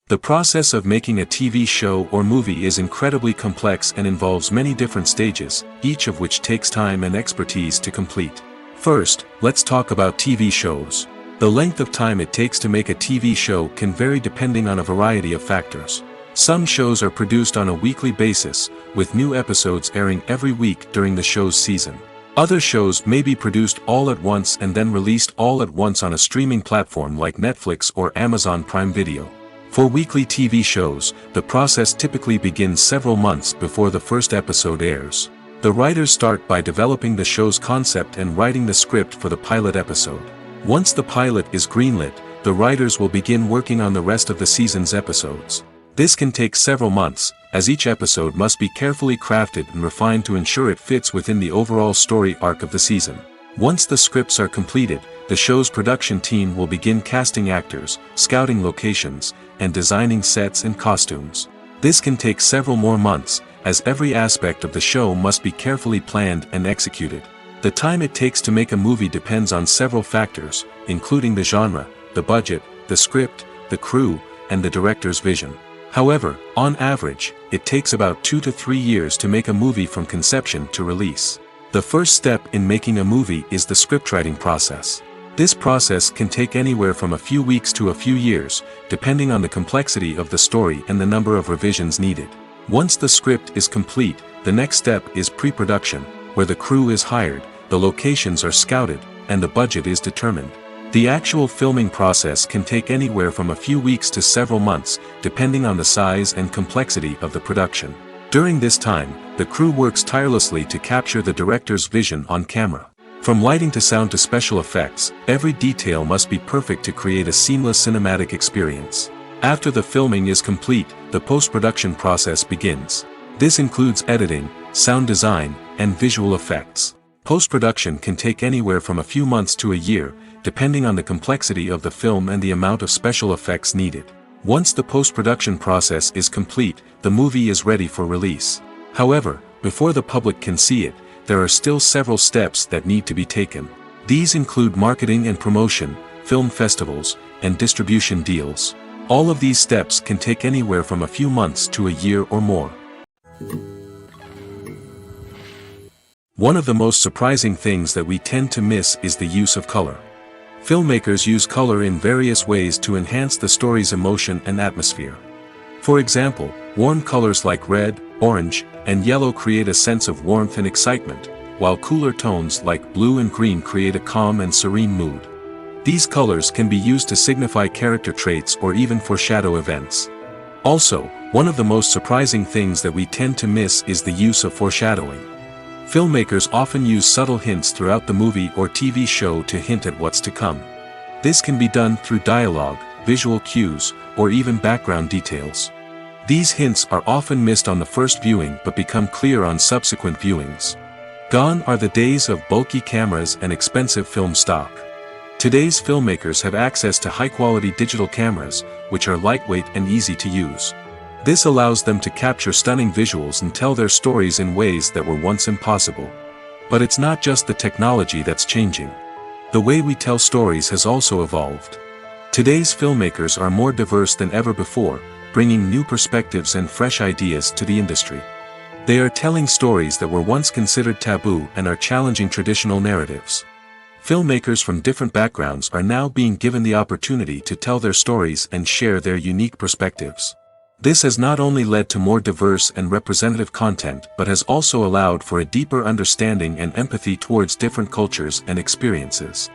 The process of making a TV show or movie is incredibly complex and involves many different stages, each of which takes time and expertise to complete. First, let's talk about TV shows. The length of time it takes to make a TV show can vary depending on a variety of factors. Some shows are produced on a weekly basis, with new episodes airing every week during the show's season. Other shows may be produced all at once and then released all at once on a streaming platform like Netflix or Amazon Prime Video. For weekly TV shows, the process typically begins several months before the first episode airs. The writers start by developing the show's concept and writing the script for the pilot episode. Once the pilot is greenlit, the writers will begin working on the rest of the season's episodes. This can take several months, as each episode must be carefully crafted and refined to ensure it fits within the overall story arc of the season. Once the scripts are completed, the show's production team will begin casting actors, scouting locations, and designing sets and costumes. This can take several more months, as every aspect of the show must be carefully planned and executed. The time it takes to make a movie depends on several factors, including the genre, the budget, the script, the crew, and the director's vision. However, on average, it takes about 2 to 3 years to make a movie from conception to release. The first step in making a movie is the scriptwriting process. This process can take anywhere from a few weeks to a few years, depending on the complexity of the story and the number of revisions needed. Once the script is complete, the next step is pre-production, where the crew is hired, the locations are scouted, and the budget is determined. The actual filming process can take anywhere from a few weeks to several months, depending on the size and complexity of the production. During this time, the crew works tirelessly to capture the director's vision on camera. From lighting to sound to special effects, every detail must be perfect to create a seamless cinematic experience. After the filming is complete, the post-production process begins. This includes editing, sound design, and visual effects. Post-production can take anywhere from a few months to a year, depending on the complexity of the film and the amount of special effects needed. Once the post-production process is complete, the movie is ready for release. However, before the public can see it, there are still several steps that need to be taken. These include marketing and promotion, film festivals, and distribution deals. All of these steps can take anywhere from a few months to a year or more. One of the most surprising things that we tend to miss is the use of color. Filmmakers use color in various ways to enhance the story's emotion and atmosphere. For example, warm colors like red, orange, and yellow create a sense of warmth and excitement, while cooler tones like blue and green create a calm and serene mood. These colors can be used to signify character traits or even foreshadow events. Also, one of the most surprising things that we tend to miss is the use of foreshadowing. Filmmakers often use subtle hints throughout the movie or TV show to hint at what's to come. This can be done through dialogue, visual cues, or even background details. These hints are often missed on the first viewing but become clear on subsequent viewings. Gone are the days of bulky cameras and expensive film stock. Today's filmmakers have access to high-quality digital cameras, which are lightweight and easy to use. This allows them to capture stunning visuals and tell their stories in ways that were once impossible. But it's not just the technology that's changing. The way we tell stories has also evolved. Today's filmmakers are more diverse than ever before, bringing new perspectives and fresh ideas to the industry. They are telling stories that were once considered taboo and are challenging traditional narratives. Filmmakers from different backgrounds are now being given the opportunity to tell their stories and share their unique perspectives. This has not only led to more diverse and representative content but has also allowed for a deeper understanding and empathy towards different cultures and experiences.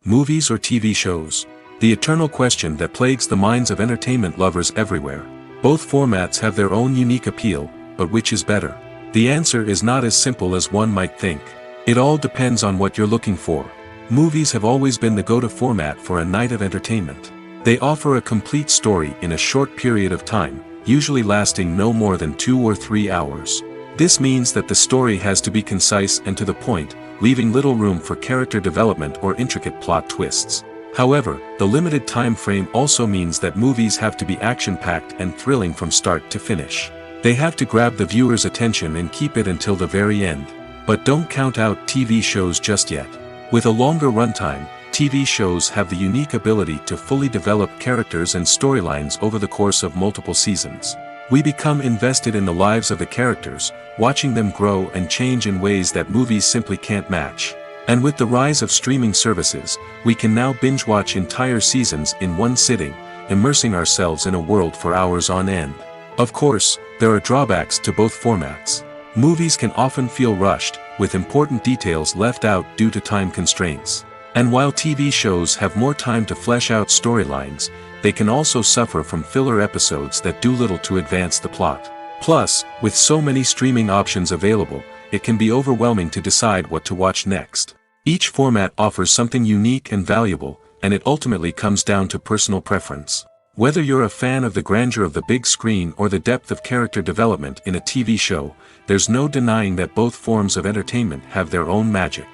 Movies or TV shows? The eternal question that plagues the minds of entertainment lovers everywhere. Both formats have their own unique appeal, but which is better? The answer is not as simple as one might think. It all depends on what you're looking for. Movies have always been the go-to format for a night of entertainment. They offer a complete story in a short period of time, usually lasting no more than 2 or 3 hours. This means that the story has to be concise and to the point, leaving little room for character development or intricate plot twists. However, the limited time frame also means that movies have to be action-packed and thrilling from start to finish. They have to grab the viewer's attention and keep it until the very end. But don't count out TV shows just yet. With a longer runtime, TV shows have the unique ability to fully develop characters and storylines over the course of multiple seasons. We become invested in the lives of the characters, watching them grow and change in ways that movies simply can't match. And with the rise of streaming services, we can now binge-watch entire seasons in one sitting, immersing ourselves in a world for hours on end. Of course, there are drawbacks to both formats. Movies can often feel rushed, with important details left out due to time constraints. And while TV shows have more time to flesh out storylines, they can also suffer from filler episodes that do little to advance the plot. Plus, with so many streaming options available, it can be overwhelming to decide what to watch next. Each format offers something unique and valuable, and it ultimately comes down to personal preference. Whether you're a fan of the grandeur of the big screen or the depth of character development in a TV show, there's no denying that both forms of entertainment have their own magic.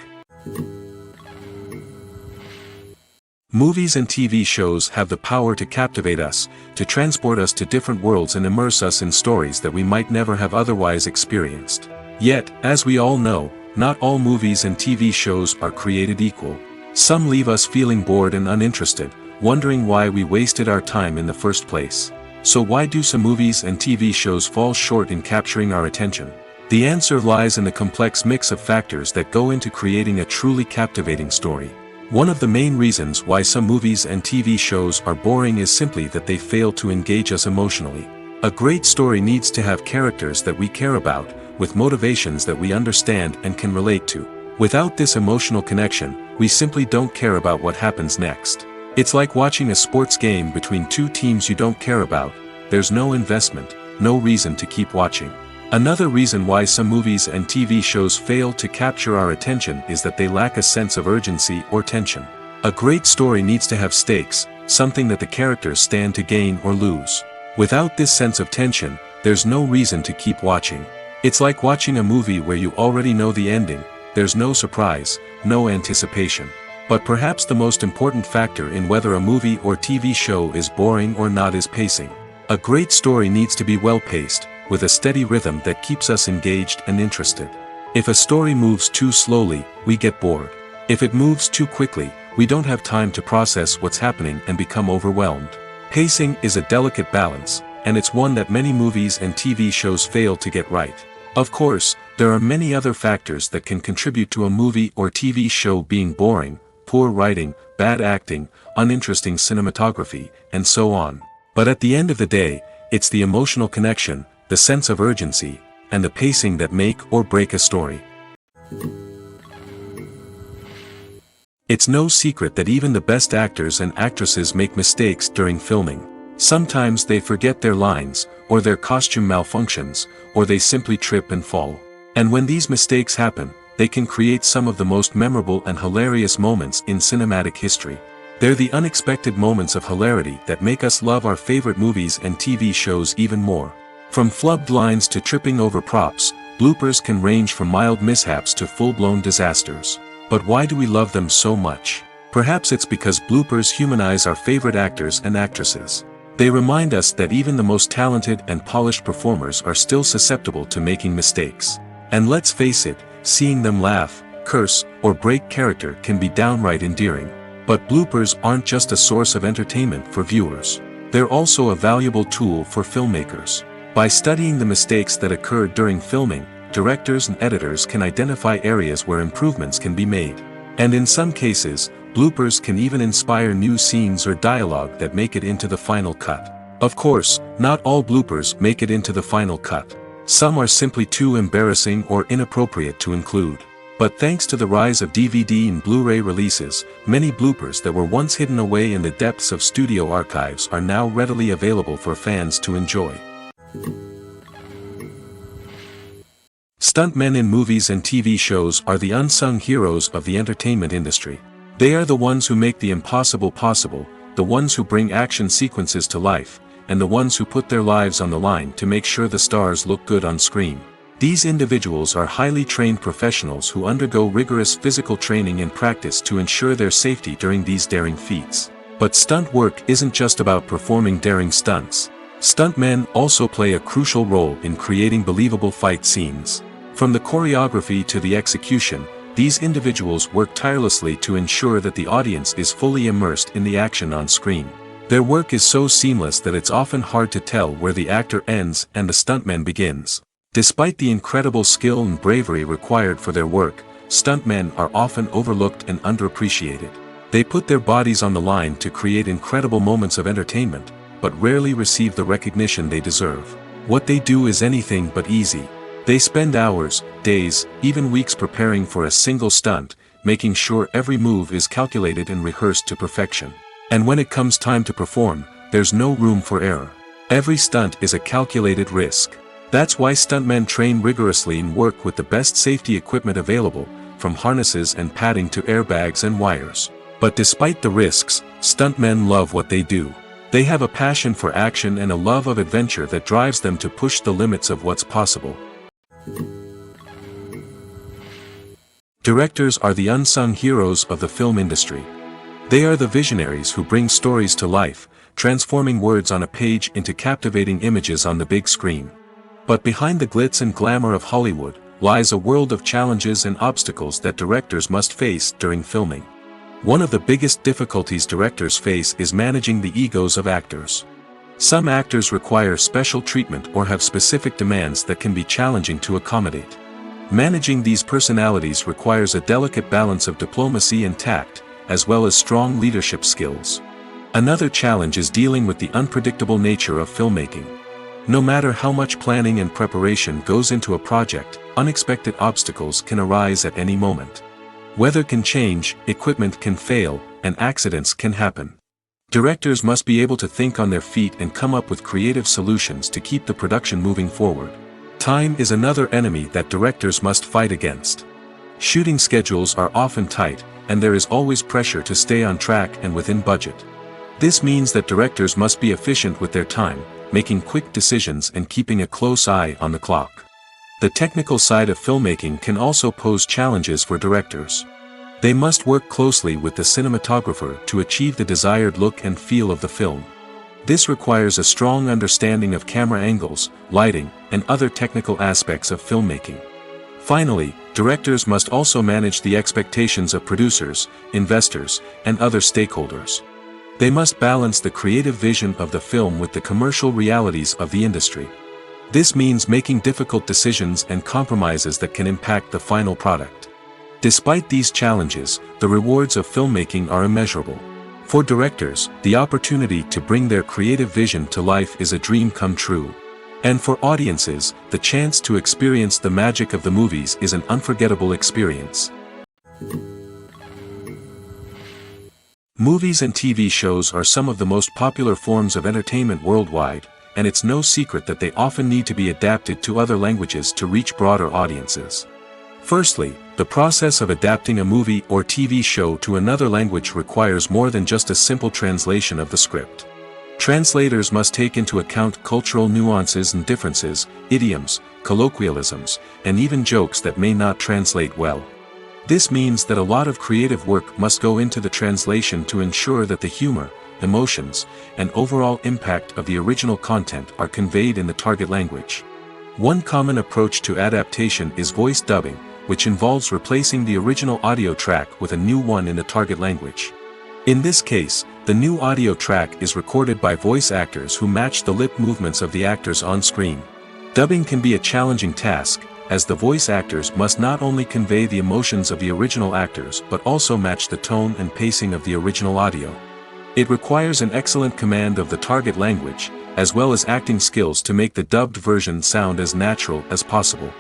Movies and TV shows have the power to captivate us, to transport us to different worlds and immerse us in stories that we might never have otherwise experienced. Yet, as we all know, not all movies and TV shows are created equal. Some leave us feeling bored and uninterested, wondering why we wasted our time in the first place. So why do some movies and TV shows fall short in capturing our attention? The answer lies in the complex mix of factors that go into creating a truly captivating story. One of the main reasons why some movies and TV shows are boring is simply that they fail to engage us emotionally. A great story needs to have characters that we care about, with motivations that we understand and can relate to. Without this emotional connection, we simply don't care about what happens next. It's like watching a sports game between two teams you don't care about. There's no investment, no reason to keep watching. Another reason why some movies and TV shows fail to capture our attention is that they lack a sense of urgency or tension. A great story needs to have stakes, something that the characters stand to gain or lose. Without this sense of tension, there's no reason to keep watching. It's like watching a movie where you already know the ending. There's no surprise, no anticipation. But perhaps the most important factor in whether a movie or TV show is boring or not is pacing. A great story needs to be well-paced, with a steady rhythm that keeps us engaged and interested. If a story moves too slowly, we get bored. If it moves too quickly, we don't have time to process what's happening and become overwhelmed. Pacing is a delicate balance, and it's one that many movies and TV shows fail to get right. Of course, there are many other factors that can contribute to a movie or TV show being boring: poor writing, bad acting, uninteresting cinematography, and so on. But at the end of the day, it's the emotional connection, the sense of urgency, and the pacing that make or break a story. It's no secret that even the best actors and actresses make mistakes during filming. Sometimes they forget their lines, or their costume malfunctions, or they simply trip and fall. And when these mistakes happen, they can create some of the most memorable and hilarious moments in cinematic history. They're the unexpected moments of hilarity that make us love our favorite movies and TV shows even more. From flubbed lines to tripping over props, bloopers can range from mild mishaps to full-blown disasters. But why do we love them so much? Perhaps it's because bloopers humanize our favorite actors and actresses. They remind us that even the most talented and polished performers are still susceptible to making mistakes. And let's face it, seeing them laugh, curse, or break character can be downright endearing. But bloopers aren't just a source of entertainment for viewers. They're also a valuable tool for filmmakers. By studying the mistakes that occurred during filming, directors and editors can identify areas where improvements can be made. And in some cases, bloopers can even inspire new scenes or dialogue that make it into the final cut. Of course, not all bloopers make it into the final cut. Some are simply too embarrassing or inappropriate to include. But thanks to the rise of DVD and Blu-ray releases, many bloopers that were once hidden away in the depths of studio archives are now readily available for fans to enjoy. Stuntmen in movies and TV shows are the unsung heroes of the entertainment industry. They are the ones who make the impossible possible, the ones who bring action sequences to life, and the ones who put their lives on the line to make sure the stars look good on screen. These individuals are highly trained professionals who undergo rigorous physical training and practice to ensure their safety during these daring feats. But stunt work isn't just about performing daring stunts. Stuntmen also play a crucial role in creating believable fight scenes. From the choreography to the execution, these individuals work tirelessly to ensure that the audience is fully immersed in the action on screen. Their work is so seamless that it's often hard to tell where the actor ends and the stuntman begins. Despite the incredible skill and bravery required for their work, stuntmen are often overlooked and underappreciated. They put their bodies on the line to create incredible moments of entertainment, but rarely receive the recognition they deserve. What they do is anything but easy. They spend hours, days, even weeks preparing for a single stunt, making sure every move is calculated and rehearsed to perfection. And when it comes time to perform, there's no room for error. Every stunt is a calculated risk. That's why stuntmen train rigorously and work with the best safety equipment available, from harnesses and padding to airbags and wires. But despite the risks, stuntmen love what they do. They have a passion for action and a love of adventure that drives them to push the limits of what's possible. Directors are the unsung heroes of the film industry. They are the visionaries who bring stories to life, transforming words on a page into captivating images on the big screen. But behind the glitz and glamour of Hollywood, lies a world of challenges and obstacles that directors must face during filming. One of the biggest difficulties directors face is managing the egos of actors. Some actors require special treatment or have specific demands that can be challenging to accommodate. Managing these personalities requires a delicate balance of diplomacy and tact, as well as strong leadership skills. Another challenge is dealing with the unpredictable nature of filmmaking. No matter how much planning and preparation goes into a project, unexpected obstacles can arise at any moment. Weather can change, equipment can fail, and accidents can happen. Directors must be able to think on their feet and come up with creative solutions to keep the production moving forward. Time is another enemy that directors must fight against. Shooting schedules are often tight, and there is always pressure to stay on track and within budget. This means that directors must be efficient with their time, making quick decisions and keeping a close eye on the clock. The technical side of filmmaking can also pose challenges for directors. They must work closely with the cinematographer to achieve the desired look and feel of the film. This requires a strong understanding of camera angles, lighting, and other technical aspects of filmmaking. Finally, directors must also manage the expectations of producers, investors, and other stakeholders. They must balance the creative vision of the film with the commercial realities of the industry. This means making difficult decisions and compromises that can impact the final product. Despite these challenges, the rewards of filmmaking are immeasurable. For directors, the opportunity to bring their creative vision to life is a dream come true. And for audiences, the chance to experience the magic of the movies is an unforgettable experience. Movies and TV shows are some of the most popular forms of entertainment worldwide, and it's no secret that they often need to be adapted to other languages to reach broader audiences. Firstly, the process of adapting a movie or TV show to another language requires more than just a simple translation of the script. Translators must take into account cultural nuances and differences, idioms, colloquialisms, and even jokes that may not translate well. This means that a lot of creative work must go into the translation to ensure that the humor, emotions, and overall impact of the original content are conveyed in the target language. One common approach to adaptation is voice dubbing, which involves replacing the original audio track with a new one in the target language. In this case, The new audio track is recorded by voice actors who match the lip movements of the actors on screen. Dubbing can be a challenging task, as the voice actors must not only convey the emotions of the original actors but also match the tone and pacing of the original audio. It requires an excellent command of the target language, as well as acting skills to make the dubbed version sound as natural as possible.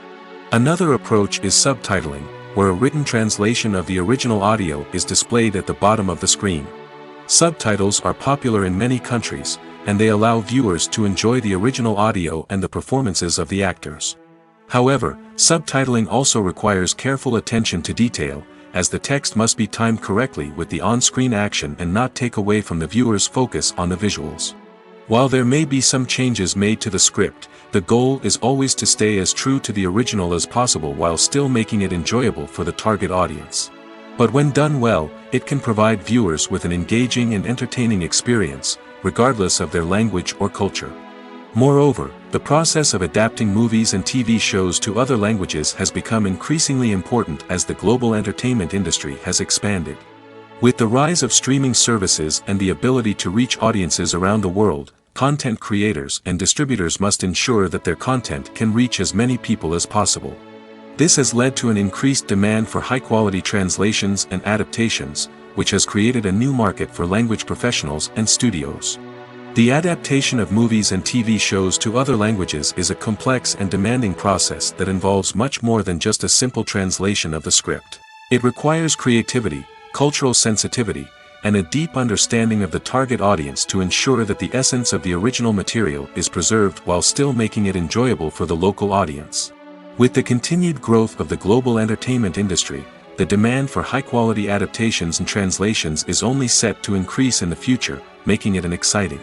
Another approach is subtitling, where a written translation of the original audio is displayed at the bottom of the screen. Subtitles are popular in many countries, and they allow viewers to enjoy the original audio and the performances of the actors. However, subtitling also requires careful attention to detail, as the text must be timed correctly with the on-screen action and not take away from the viewer's focus on the visuals. While there may be some changes made to the script, the goal is always to stay as true to the original as possible while still making it enjoyable for the target audience. But when done well, it can provide viewers with an engaging and entertaining experience, regardless of their language or culture. Moreover, the process of adapting movies and TV shows to other languages has become increasingly important as the global entertainment industry has expanded. With the rise of streaming services and the ability to reach audiences around the world, content creators and distributors must ensure that their content can reach as many people as possible. This has led to an increased demand for high-quality translations and adaptations, which has created a new market for language professionals and studios. The adaptation of movies and TV shows to other languages is a complex and demanding process that involves much more than just a simple translation of the script. It requires creativity, cultural sensitivity, and a deep understanding of the target audience to ensure that the essence of the original material is preserved while still making it enjoyable for the local audience. With the continued growth of the global entertainment industry, the demand for high-quality adaptations and translations is only set to increase in the future, making it an exciting.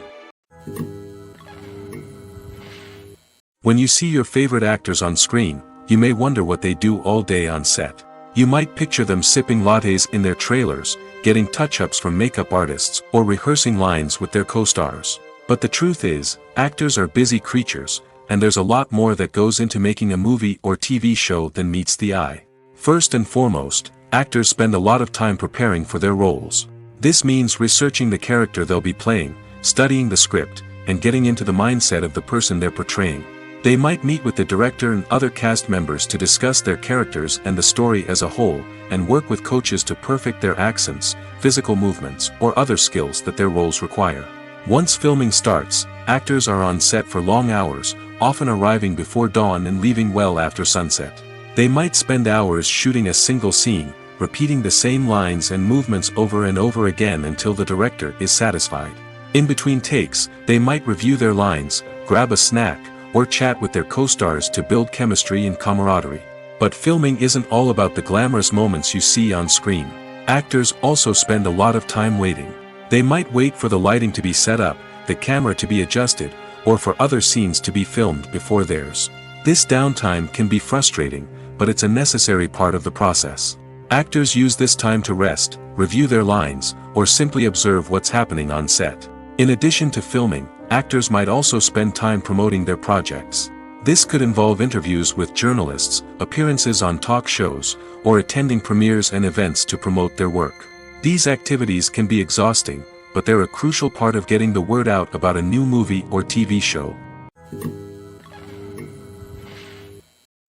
When you see your favorite actors on screen, you may wonder what they do all day on set. You might picture them sipping lattes in their trailers, getting touch-ups from makeup artists, or rehearsing lines with their co-stars. But the truth is, actors are busy creatures, and there's a lot more that goes into making a movie or TV show than meets the eye. First and foremost, actors spend a lot of time preparing for their roles. This means researching the character they'll be playing, studying the script, and getting into the mindset of the person they're portraying. They might meet with the director and other cast members to discuss their characters and the story as a whole, and work with coaches to perfect their accents, physical movements, or other skills that their roles require. Once filming starts, actors are on set for long hours, often arriving before dawn and leaving well after sunset. They might spend hours shooting a single scene, repeating the same lines and movements over and over again until the director is satisfied. In between takes, they might review their lines, grab a snack, or chat with their co-stars to build chemistry and camaraderie. But filming isn't all about the glamorous moments you see on screen. Actors also spend a lot of time waiting. They might wait for the lighting to be set up, the camera to be adjusted, or for other scenes to be filmed before theirs. This downtime can be frustrating, but it's a necessary part of the process. Actors use this time to rest, review their lines, or simply observe what's happening on set. In addition to filming, actors might also spend time promoting their projects. This could involve interviews with journalists, appearances on talk shows, or attending premieres and events to promote their work. These activities can be exhausting, but they're a crucial part of getting the word out about a new movie or TV show.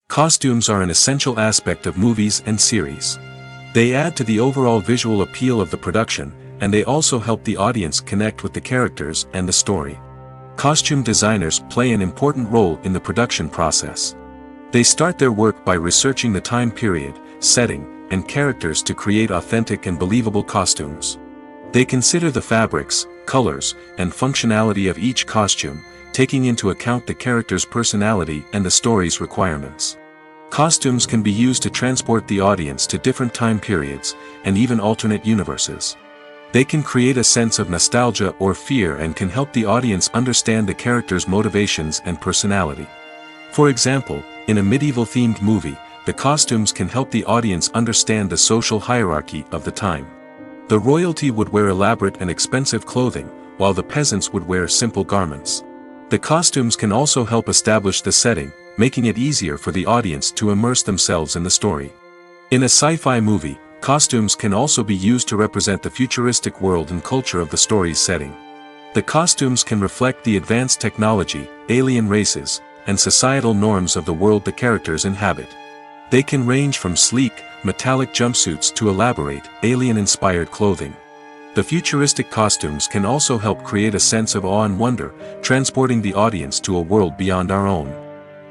Costumes are an essential aspect of movies and series. They add to the overall visual appeal of the production, and they also help the audience connect with the characters and the story. Costume designers play an important role in the production process. They start their work by researching the time period, setting, and characters to create authentic and believable costumes. They consider the fabrics, colors, and functionality of each costume, taking into account the character's personality and the story's requirements. Costumes can be used to transport the audience to different time periods, and even alternate universes. They can create a sense of nostalgia or fear and can help the audience understand the character's motivations and personality. For example, in a medieval-themed movie, the costumes can help the audience understand the social hierarchy of the time. The royalty would wear elaborate and expensive clothing, while the peasants would wear simple garments. The costumes can also help establish the setting, making it easier for the audience to immerse themselves in the story. In a sci-fi movie, Costumes can also be used to represent the futuristic world and culture of the story's setting. The costumes can reflect the advanced technology, alien races, and societal norms of the world the characters inhabit. They can range from sleek, metallic jumpsuits to elaborate, alien-inspired clothing. The futuristic costumes can also help create a sense of awe and wonder, transporting the audience to a world beyond our own.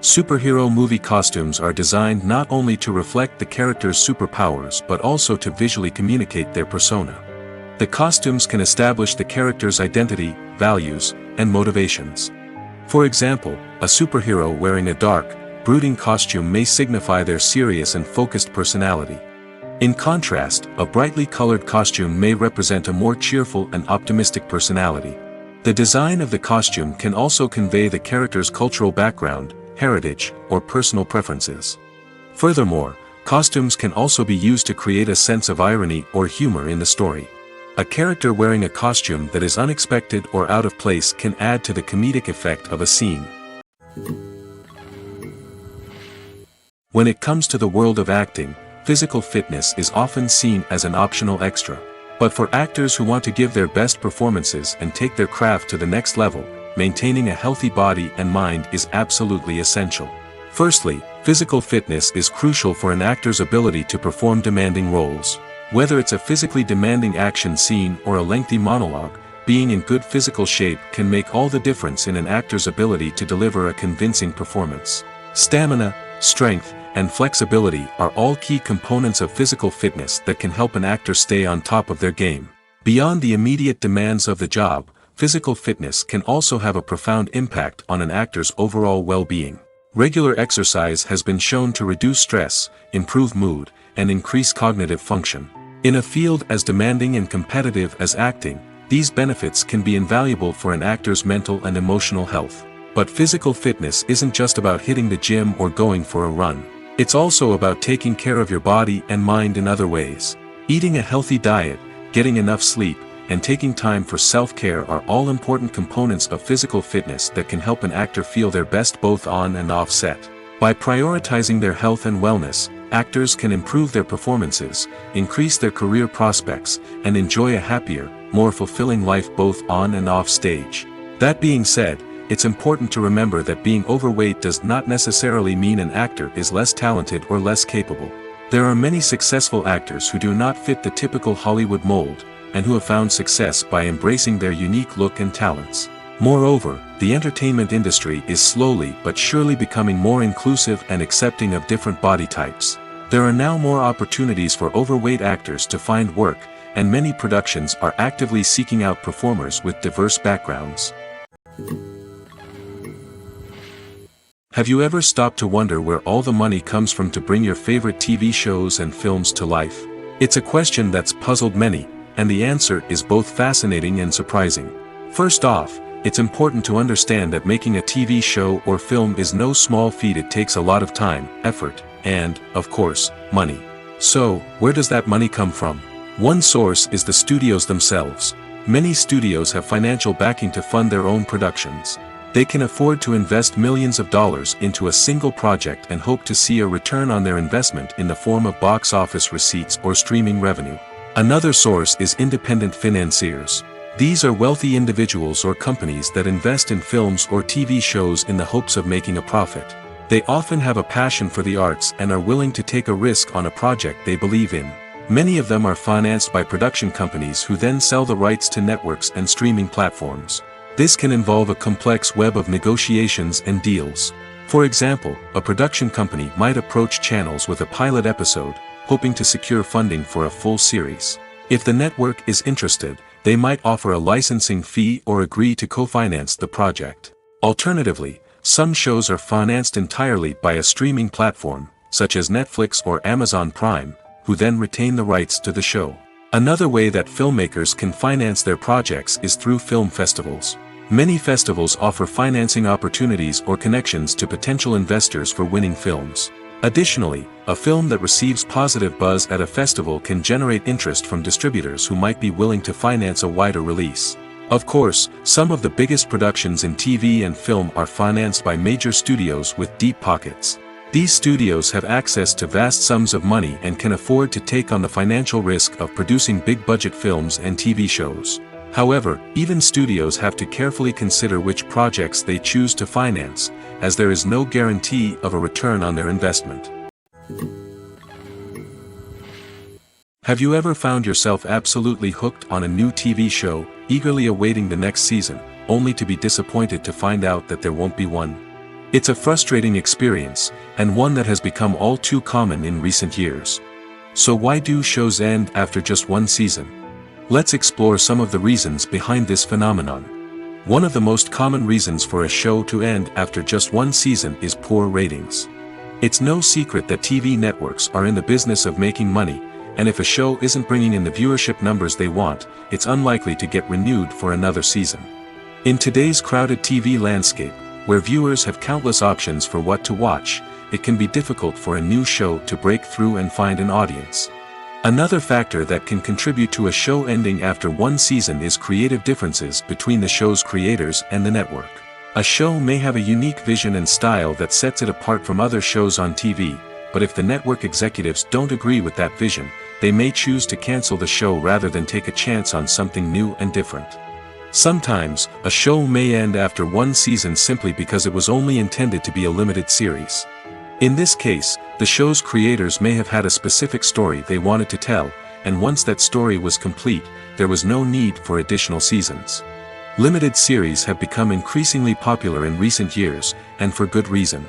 Superhero movie costumes are designed not only to reflect the character's superpowers but also to visually communicate their persona. The costumes can establish the character's identity, values, and motivations. For example, a superhero wearing a dark, brooding costume may signify their serious and focused personality. In contrast, a brightly colored costume may represent a more cheerful and optimistic personality. The design of the costume can also convey the character's cultural background, heritage, or personal preferences. Furthermore, costumes can also be used to create a sense of irony or humor in the story. A character wearing a costume that is unexpected or out of place can add to the comedic effect of a scene. When it comes to the world of acting, physical fitness is often seen as an optional extra. But for actors who want to give their best performances and take their craft to the next level, maintaining a healthy body and mind is absolutely essential. Firstly, physical fitness is crucial for an actor's ability to perform demanding roles. Whether it's a physically demanding action scene or a lengthy monologue, being in good physical shape can make all the difference in an actor's ability to deliver a convincing performance. Stamina, strength, and flexibility are all key components of physical fitness that can help an actor stay on top of their game. Beyond the immediate demands of the job, physical fitness can also have a profound impact on an actor's overall well-being. Regular exercise has been shown to reduce stress, improve mood, and increase cognitive function. In a field as demanding and competitive as acting, these benefits can be invaluable for an actor's mental and emotional health. But physical fitness isn't just about hitting the gym or going for a run. It's also about taking care of your body and mind in other ways. Eating a healthy diet, getting enough sleep, and taking time for self-care are all important components of physical fitness that can help an actor feel their best both on and off set. By prioritizing their health and wellness, actors can improve their performances, increase their career prospects, and enjoy a happier, more fulfilling life both on and off stage. That being said, it's important to remember that being overweight does not necessarily mean an actor is less talented or less capable. There are many successful actors who do not fit the typical Hollywood mold, and who have found success by embracing their unique look and talents. Moreover, the entertainment industry is slowly but surely becoming more inclusive and accepting of different body types. There are now more opportunities for overweight actors to find work, and many productions are actively seeking out performers with diverse backgrounds. Have you ever stopped to wonder where all the money comes from to bring your favorite TV shows and films to life? It's a question that's puzzled many, and the answer is both fascinating and surprising. First off, it's important to understand that making a TV show or film is no small feat. It takes a lot of time, effort, and, of course, money. So, where does that money come from? One source is the studios themselves. Many studios have financial backing to fund their own productions. They can afford to invest millions of dollars into a single project and hope to see a return on their investment in the form of box office receipts or streaming revenue. Another source is independent financiers. These are wealthy individuals or companies that invest in films or TV shows in the hopes of making a profit. They often have a passion for the arts and are willing to take a risk on a project they believe in. Many of them are financed by production companies who then sell the rights to networks and streaming platforms. This can involve a complex web of negotiations and deals. For example, a production company might approach channels with a pilot episode, hoping to secure funding for a full series. If the network is interested, they might offer a licensing fee or agree to co-finance the project. Alternatively, some shows are financed entirely by a streaming platform, such as Netflix or Amazon Prime, who then retain the rights to the show. Another way that filmmakers can finance their projects is through film festivals. Many festivals offer financing opportunities or connections to potential investors for winning films. Additionally, a film that receives positive buzz at a festival can generate interest from distributors who might be willing to finance a wider release. Of course, some of the biggest productions in TV and film are financed by major studios with deep pockets. These studios have access to vast sums of money and can afford to take on the financial risk of producing big-budget films and TV shows. However, even studios have to carefully consider which projects they choose to finance, as there is no guarantee of a return on their investment. Have you ever found yourself absolutely hooked on a new TV show, eagerly awaiting the next season, only to be disappointed to find out that there won't be one? It's a frustrating experience, and one that has become all too common in recent years. So why do shows end after just one season? Let's explore some of the reasons behind this phenomenon. One of the most common reasons for a show to end after just one season is poor ratings. It's no secret that TV networks are in the business of making money, and if a show isn't bringing in the viewership numbers they want, it's unlikely to get renewed for another season. In today's crowded TV landscape, where viewers have countless options for what to watch, it can be difficult for a new show to break through and find an audience. Another factor that can contribute to a show ending after one season is creative differences between the show's creators and the network. A show may have a unique vision and style that sets it apart from other shows on TV, but if the network executives don't agree with that vision, they may choose to cancel the show rather than take a chance on something new and different. Sometimes, a show may end after one season simply because it was only intended to be a limited series. In this case, the show's creators may have had a specific story they wanted to tell, and once that story was complete, there was no need for additional seasons. Limited series have become increasingly popular in recent years, and for good reason.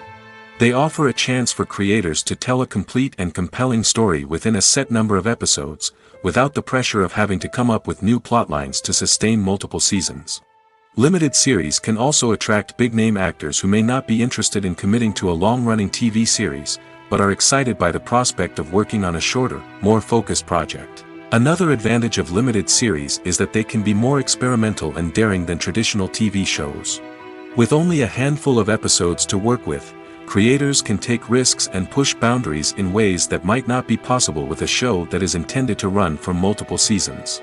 They offer a chance for creators to tell a complete and compelling story within a set number of episodes, without the pressure of having to come up with new plotlines to sustain multiple seasons. Limited series can also attract big-name actors who may not be interested in committing to a long-running TV series, but are excited by the prospect of working on a shorter, more focused project. Another advantage of limited series is that they can be more experimental and daring than traditional TV shows. With only a handful of episodes to work with, creators can take risks and push boundaries in ways that might not be possible with a show that is intended to run for multiple seasons.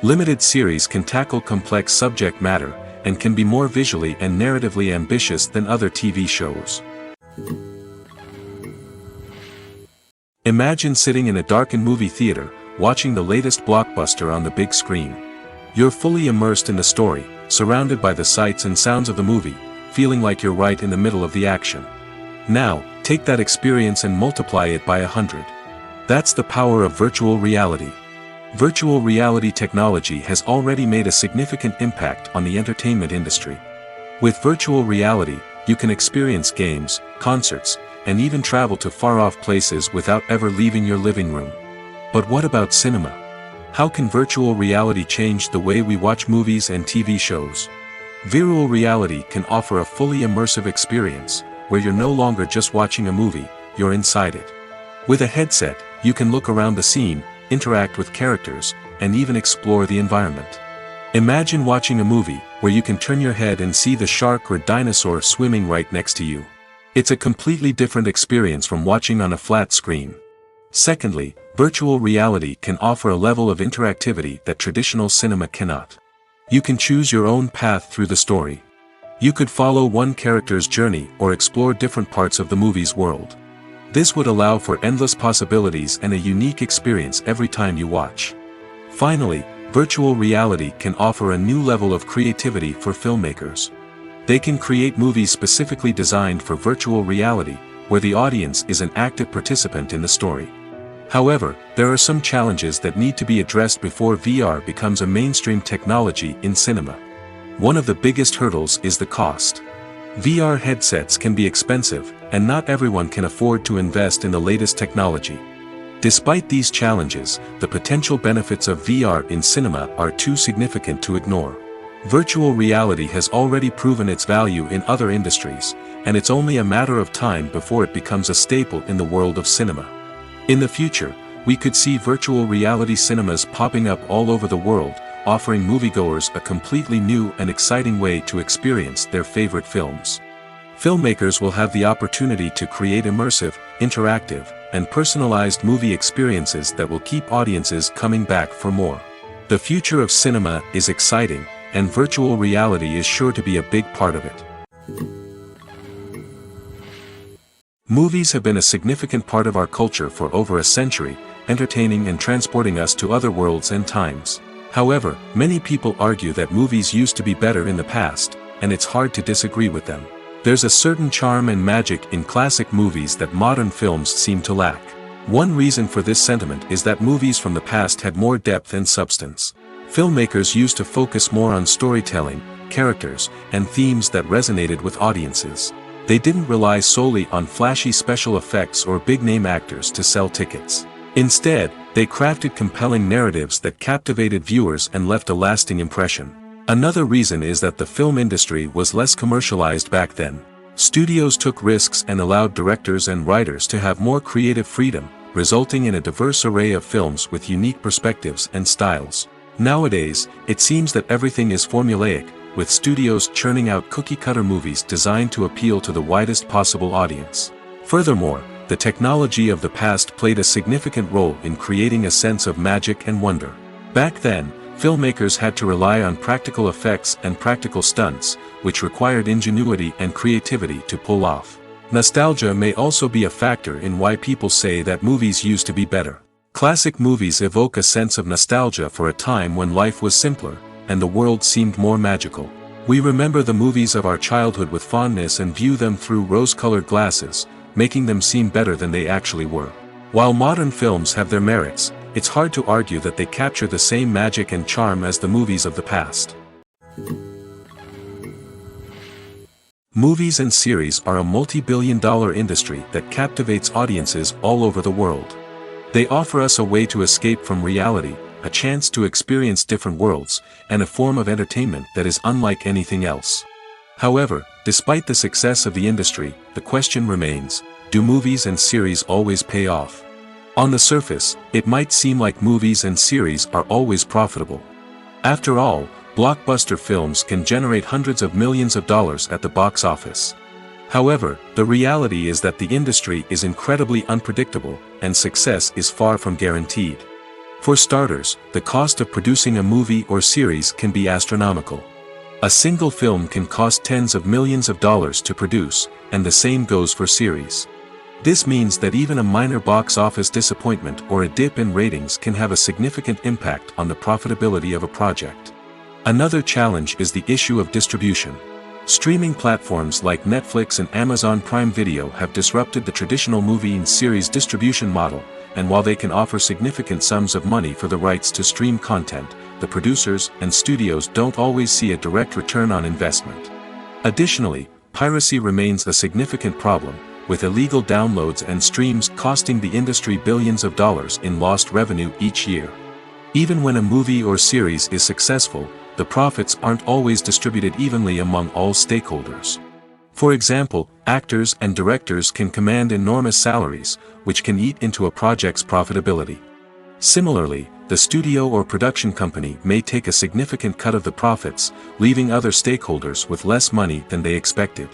Limited series can tackle complex subject matter, and can be more visually and narratively ambitious than other TV shows. Imagine sitting in a darkened movie theater, watching the latest blockbuster on the big screen. You're fully immersed in the story, surrounded by the sights and sounds of the movie, feeling like you're right in the middle of the action. Now, take that experience and multiply it by 100. That's the power of virtual reality. Virtual reality technology has already made a significant impact on the entertainment industry. With virtual reality, you can experience games, concerts, and even travel to far-off places without ever leaving your living room. But what about cinema? How can virtual reality change the way we watch movies and TV shows? Virtual reality can offer a fully immersive experience, where you're no longer just watching a movie, you're inside it. With a headset, you can look around the scene, interact with characters, and even explore the environment. Imagine watching a movie where you can turn your head and see the shark or dinosaur swimming right next to you. It's a completely different experience from watching on a flat screen. Secondly, virtual reality can offer a level of interactivity that traditional cinema cannot. You can choose your own path through the story. You could follow one character's journey or explore different parts of the movie's world. This would allow for endless possibilities and a unique experience every time you watch. Finally, virtual reality can offer a new level of creativity for filmmakers. They can create movies specifically designed for virtual reality, where the audience is an active participant in the story. However, there are some challenges that need to be addressed before VR becomes a mainstream technology in cinema. One of the biggest hurdles is the cost. VR headsets can be expensive, and not everyone can afford to invest in the latest technology. Despite these challenges, the potential benefits of VR in cinema are too significant to ignore. Virtual reality has already proven its value in other industries, and it's only a matter of time before it becomes a staple in the world of cinema. In the future, we could see virtual reality cinemas popping up all over the world, offering moviegoers a completely new and exciting way to experience their favorite films. Filmmakers will have the opportunity to create immersive, interactive, and personalized movie experiences that will keep audiences coming back for more. The future of cinema is exciting, and virtual reality is sure to be a big part of it. Movies have been a significant part of our culture for over a century, entertaining and transporting us to other worlds and times. However, many people argue that movies used to be better in the past, and it's hard to disagree with them. There's a certain charm and magic in classic movies that modern films seem to lack. One reason for this sentiment is that movies from the past had more depth and substance. Filmmakers used to focus more on storytelling, characters, and themes that resonated with audiences. They didn't rely solely on flashy special effects or big-name actors to sell tickets. Instead, they crafted compelling narratives that captivated viewers and left a lasting impression. Another reason is that the film industry was less commercialized back then. Studios took risks and allowed directors and writers to have more creative freedom, resulting in a diverse array of films with unique perspectives and styles. Nowadays, it seems that everything is formulaic, with studios churning out cookie-cutter movies designed to appeal to the widest possible audience. Furthermore, the technology of the past played a significant role in creating a sense of magic and wonder. Back then, filmmakers had to rely on practical effects and practical stunts, which required ingenuity and creativity to pull off. Nostalgia may also be a factor in why people say that movies used to be better. Classic movies evoke a sense of nostalgia for a time when life was simpler, and the world seemed more magical. We remember the movies of our childhood with fondness and view them through rose-colored glasses, making them seem better than they actually were. While modern films have their merits, it's hard to argue that they capture the same magic and charm as the movies of the past. Movies and series are a multi-billion-dollar industry that captivates audiences all over the world. They offer us a way to escape from reality, a chance to experience different worlds, and a form of entertainment that is unlike anything else. However, despite the success of the industry, the question remains, do movies and series always pay off? On the surface, it might seem like movies and series are always profitable. After all, blockbuster films can generate hundreds of millions of dollars at the box office. However, the reality is that the industry is incredibly unpredictable, and success is far from guaranteed. For starters, the cost of producing a movie or series can be astronomical. A single film can cost tens of millions of dollars to produce, and the same goes for series. This means that even a minor box office disappointment or a dip in ratings can have a significant impact on the profitability of a project. Another challenge is the issue of distribution. Streaming platforms like Netflix and Amazon Prime Video have disrupted the traditional movie and series distribution model, and while they can offer significant sums of money for the rights to stream content, the producers and studios don't always see a direct return on investment. Additionally, piracy remains a significant problem, with illegal downloads and streams costing the industry billions of dollars in lost revenue each year. Even when a movie or series is successful, the profits aren't always distributed evenly among all stakeholders. For example, actors and directors can command enormous salaries, which can eat into a project's profitability. Similarly, the studio or production company may take a significant cut of the profits, leaving other stakeholders with less money than they expected.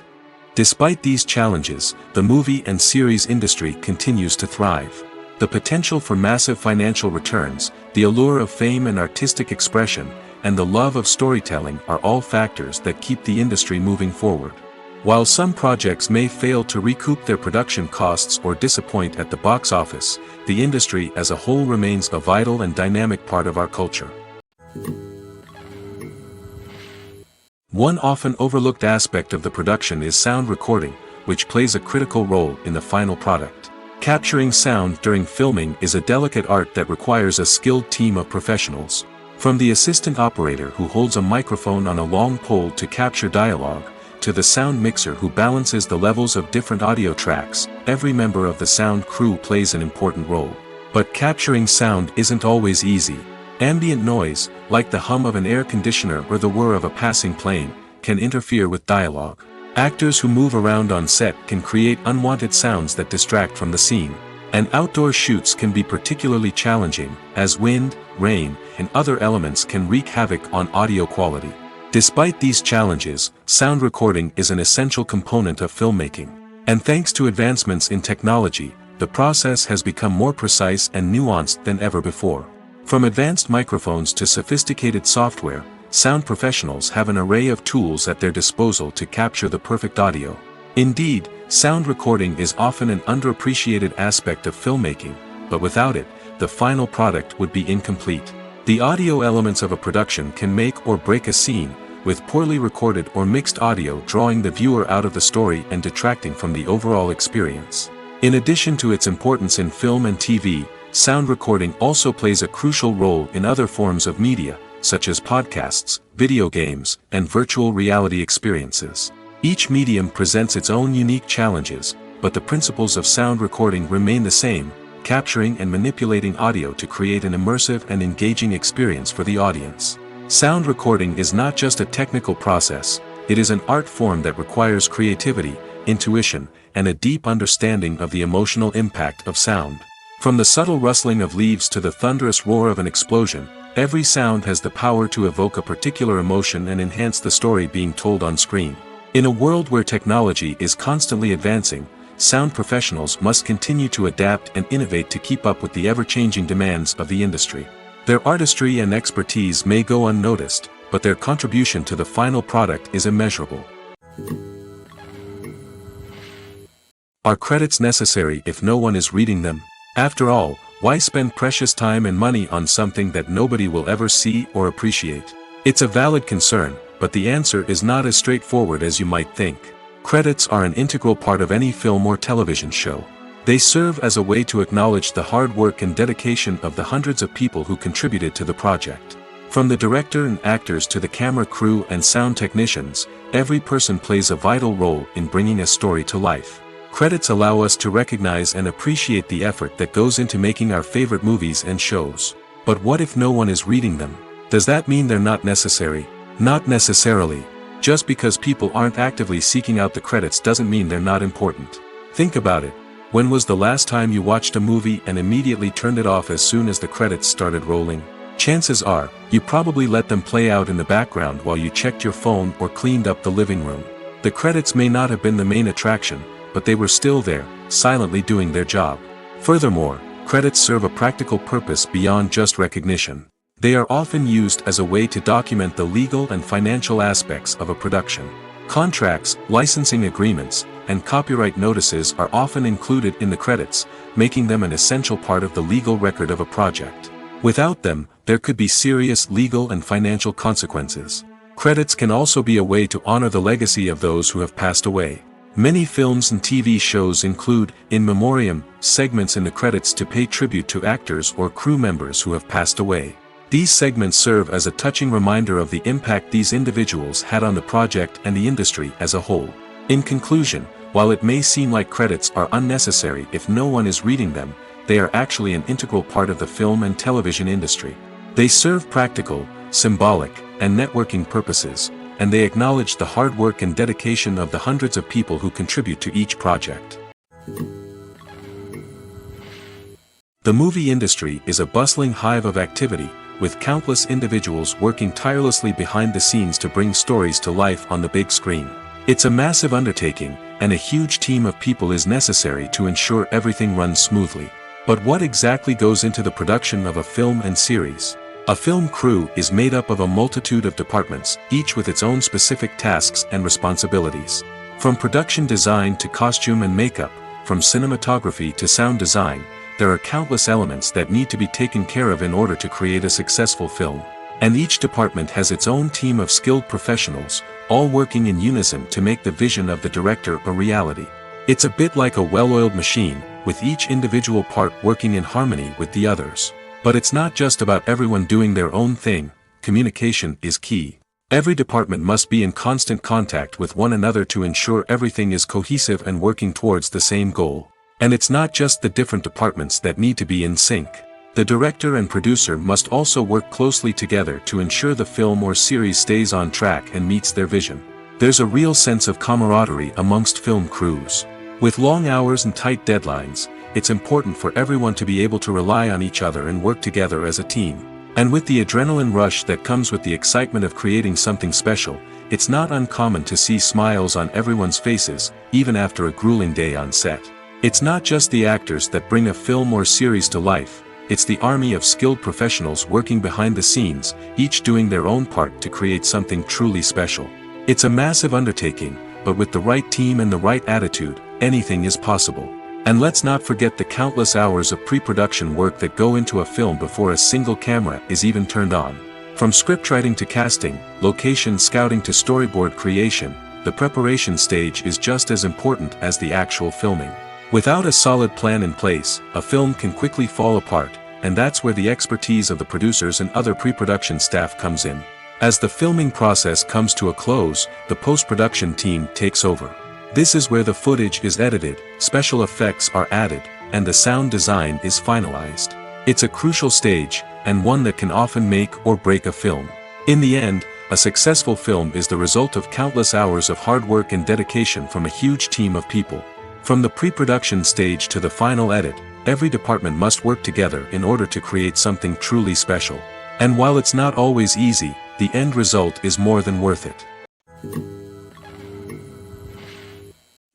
Despite these challenges, the movie and series industry continues to thrive. The potential for massive financial returns, the allure of fame and artistic expression, and the love of storytelling are all factors that keep the industry moving forward. While some projects may fail to recoup their production costs or disappoint at the box office, the industry as a whole remains a vital and dynamic part of our culture. One often overlooked aspect of the production is sound recording, which plays a critical role in the final product. Capturing sound during filming is a delicate art that requires a skilled team of professionals. From the assistant operator who holds a microphone on a long pole to capture dialogue, to the sound mixer who balances the levels of different audio tracks, every member of the sound crew plays an important role. But capturing sound isn't always easy. Ambient noise, like the hum of an air conditioner or the whir of a passing plane, can interfere with dialogue. Actors who move around on set can create unwanted sounds that distract from the scene. And outdoor shoots can be particularly challenging, as wind, rain, and other elements can wreak havoc on audio quality. Despite these challenges, sound recording is an essential component of filmmaking. And thanks to advancements in technology, the process has become more precise and nuanced than ever before. From advanced microphones to sophisticated software, sound professionals have an array of tools at their disposal to capture the perfect audio. Indeed, sound recording is often an underappreciated aspect of filmmaking, but without it, the final product would be incomplete. The audio elements of a production can make or break a scene, with poorly recorded or mixed audio drawing the viewer out of the story and detracting from the overall experience. In addition to its importance in film and TV, sound recording also plays a crucial role in other forms of media, such as podcasts, video games, and virtual reality experiences. Each medium presents its own unique challenges, but the principles of sound recording remain the same, capturing and manipulating audio to create an immersive and engaging experience for the audience. Sound recording is not just a technical process, it is an art form that requires creativity, intuition, and a deep understanding of the emotional impact of sound. From the subtle rustling of leaves to the thunderous roar of an explosion, every sound has the power to evoke a particular emotion and enhance the story being told on screen. In a world where technology is constantly advancing, sound professionals must continue to adapt and innovate to keep up with the ever-changing demands of the industry. Their artistry and expertise may go unnoticed, but their contribution to the final product is immeasurable. Are credits necessary if no one is reading them? After all, why spend precious time and money on something that nobody will ever see or appreciate? It's a valid concern, but the answer is not as straightforward as you might think. Credits are an integral part of any film or television show. They serve as a way to acknowledge the hard work and dedication of the hundreds of people who contributed to the project. From the director and actors to the camera crew and sound technicians, every person plays a vital role in bringing a story to life. Credits allow us to recognize and appreciate the effort that goes into making our favorite movies and shows. But what if no one is reading them? Does that mean they're not necessary? Not necessarily. Just because people aren't actively seeking out the credits doesn't mean they're not important. Think about it. When was the last time you watched a movie and immediately turned it off as soon as the credits started rolling? Chances are, you probably let them play out in the background while you checked your phone or cleaned up the living room. The credits may not have been the main attraction, but they were still there, silently doing their job. Furthermore, credits serve a practical purpose beyond just recognition. They are often used as a way to document the legal and financial aspects of a production. Contracts, licensing agreements, and copyright notices are often included in the credits, making them an essential part of the legal record of a project. Without them, there could be serious legal and financial consequences. Credits can also be a way to honor the legacy of those who have passed away. Many films and TV shows include, in memoriam, segments in the credits to pay tribute to actors or crew members who have passed away. These segments serve as a touching reminder of the impact these individuals had on the project and the industry as a whole. In conclusion, while it may seem like credits are unnecessary if no one is reading them, they are actually an integral part of the film and television industry. They serve practical, symbolic, and networking purposes, and they acknowledge the hard work and dedication of the hundreds of people who contribute to each project. The movie industry is a bustling hive of activity, with countless individuals working tirelessly behind the scenes to bring stories to life on the big screen. It's a massive undertaking, and a huge team of people is necessary to ensure everything runs smoothly. But what exactly goes into the production of a film and series? A film crew is made up of a multitude of departments, each with its own specific tasks and responsibilities. From production design to costume and makeup, from cinematography to sound design, there are countless elements that need to be taken care of in order to create a successful film. And each department has its own team of skilled professionals, all working in unison to make the vision of the director a reality. It's a bit like a well-oiled machine, with each individual part working in harmony with the others. But it's not just about everyone doing their own thing. Communication is key. Every department must be in constant contact with one another to ensure everything is cohesive and working towards the same goal. And it's not just the different departments that need to be in sync. The director and producer must also work closely together to ensure the film or series stays on track and meets their vision. There's a real sense of camaraderie amongst film crews. With long hours and tight deadlines, it's important for everyone to be able to rely on each other and work together as a team. And with the adrenaline rush that comes with the excitement of creating something special, it's not uncommon to see smiles on everyone's faces, even after a grueling day on set. It's not just the actors that bring a film or series to life, it's the army of skilled professionals working behind the scenes, each doing their own part to create something truly special. It's a massive undertaking, but with the right team and the right attitude, anything is possible. And let's not forget the countless hours of pre-production work that go into a film before a single camera is even turned on. From scriptwriting to casting, location scouting to storyboard creation, the preparation stage is just as important as the actual filming. Without a solid plan in place, a film can quickly fall apart, and that's where the expertise of the producers and other pre-production staff comes in. As the filming process comes to a close, the post-production team takes over. This is where the footage is edited, special effects are added, and the sound design is finalized. It's a crucial stage, and one that can often make or break a film. In the end, a successful film is the result of countless hours of hard work and dedication from a huge team of people. From the pre-production stage to the final edit, every department must work together in order to create something truly special. And while it's not always easy, the end result is more than worth it.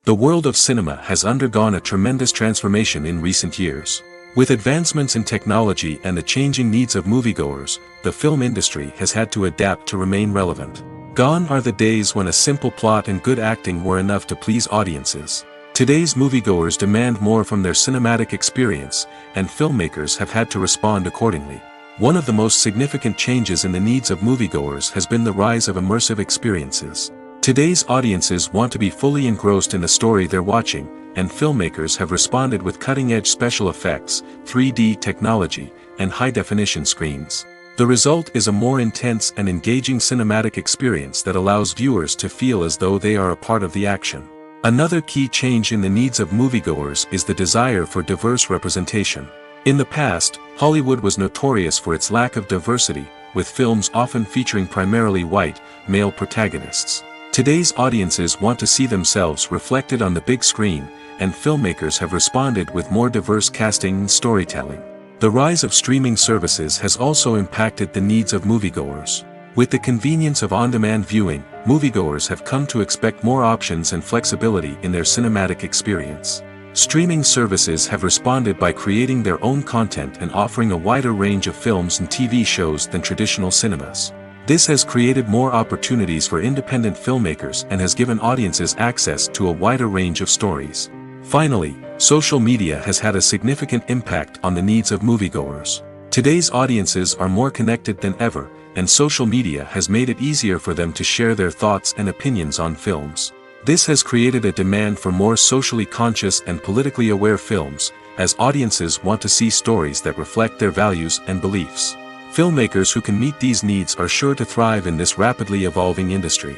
The world of cinema has undergone a tremendous transformation in recent years. With advancements in technology and the changing needs of moviegoers, the film industry has had to adapt to remain relevant. Gone are the days when a simple plot and good acting were enough to please audiences. Today's moviegoers demand more from their cinematic experience, and filmmakers have had to respond accordingly. One of the most significant changes in the needs of moviegoers has been the rise of immersive experiences. Today's audiences want to be fully engrossed in the story they're watching, and filmmakers have responded with cutting-edge special effects, 3D technology, and high-definition screens. The result is a more intense and engaging cinematic experience that allows viewers to feel as though they are a part of the action. Another key change in the needs of moviegoers is the desire for diverse representation. In the past, Hollywood was notorious for its lack of diversity, with films often featuring primarily white, male protagonists. Today's audiences want to see themselves reflected on the big screen, and filmmakers have responded with more diverse casting and storytelling. The rise of streaming services has also impacted the needs of moviegoers. With the convenience of on-demand viewing, moviegoers have come to expect more options and flexibility in their cinematic experience. Streaming services have responded by creating their own content and offering a wider range of films and TV shows than traditional cinemas. This has created more opportunities for independent filmmakers and has given audiences access to a wider range of stories. Finally, social media has had a significant impact on the needs of moviegoers. Today's audiences are more connected than ever, and social media has made it easier for them to share their thoughts and opinions on films. This has created a demand for more socially conscious and politically aware films, as audiences want to see stories that reflect their values and beliefs. Filmmakers who can meet these needs are sure to thrive in this rapidly evolving industry.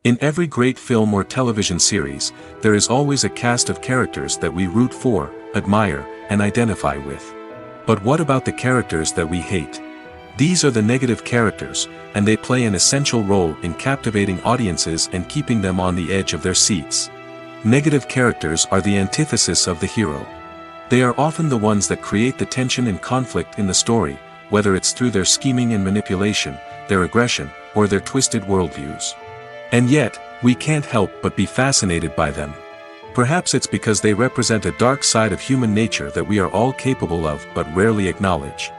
In every great film or television series, there is always a cast of characters that we root for, admire, and identify with. But what about the characters that we hate? These are the negative characters, and they play an essential role in captivating audiences and keeping them on the edge of their seats. Negative characters are the antithesis of the hero. They are often the ones that create the tension and conflict in the story, whether it's through their scheming and manipulation, their aggression, or their twisted worldviews. And yet, we can't help but be fascinated by them. Perhaps it's because they represent a dark side of human nature that we are all capable of but rarely acknowledge.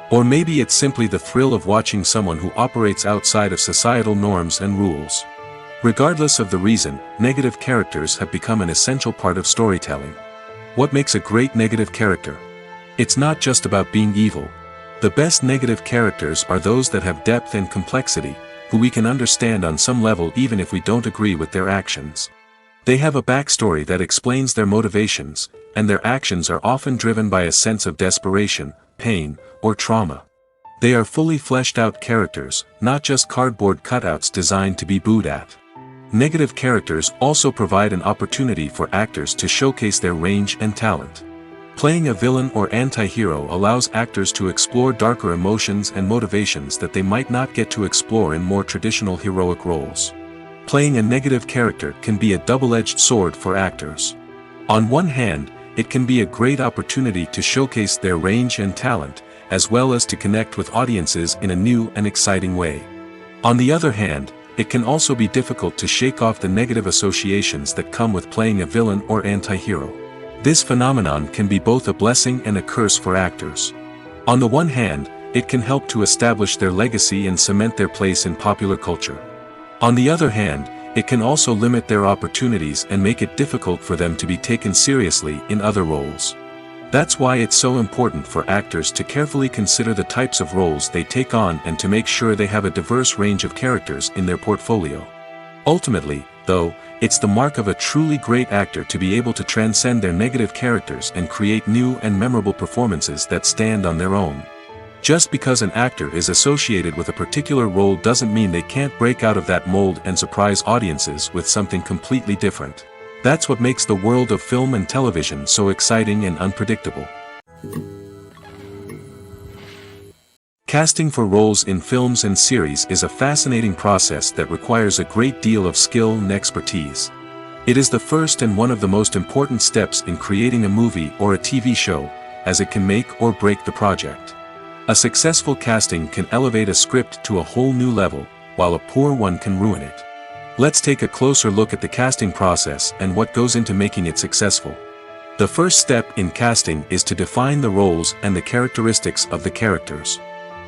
Or maybe it's simply the thrill of watching someone who operates outside of societal norms and rules. Regardless of the reason, negative characters have become an essential part of storytelling. What makes a great negative character? It's not just about being evil. The best negative characters are those that have depth and complexity, who we can understand on some level even if we don't agree with their actions. They have a backstory that explains their motivations, and their actions are often driven by a sense of desperation, pain, or trauma. They are fully fleshed out characters, not just cardboard cutouts designed to be booed at. Negative characters also provide an opportunity for actors to showcase their range and talent. Playing a villain or anti-hero allows actors to explore darker emotions and motivations that they might not get to explore in more traditional heroic roles. Playing a negative character can be a double-edged sword for actors. On one hand, it can be a great opportunity to showcase their range and talent, as well as to connect with audiences in a new and exciting way. On the other hand, it can also be difficult to shake off the negative associations that come with playing a villain or anti-hero. This phenomenon can be both a blessing and a curse for actors. On the one hand, it can help to establish their legacy and cement their place in popular culture. On the other hand, it can also limit their opportunities and make it difficult for them to be taken seriously in other roles. That's why it's so important for actors to carefully consider the types of roles they take on and to make sure they have a diverse range of characters in their portfolio. Ultimately, though, it's the mark of a truly great actor to be able to transcend their negative characters and create new and memorable performances that stand on their own. Just because an actor is associated with a particular role doesn't mean they can't break out of that mold and surprise audiences with something completely different. That's what makes the world of film and television so exciting and unpredictable. Casting for roles in films and series is a fascinating process that requires a great deal of skill and expertise. It is the first and one of the most important steps in creating a movie or a TV show, as it can make or break the project. A successful casting can elevate a script to a whole new level, while a poor one can ruin it. Let's take a closer look at the casting process and what goes into making it successful. The first step in casting is to define the roles and the characteristics of the characters.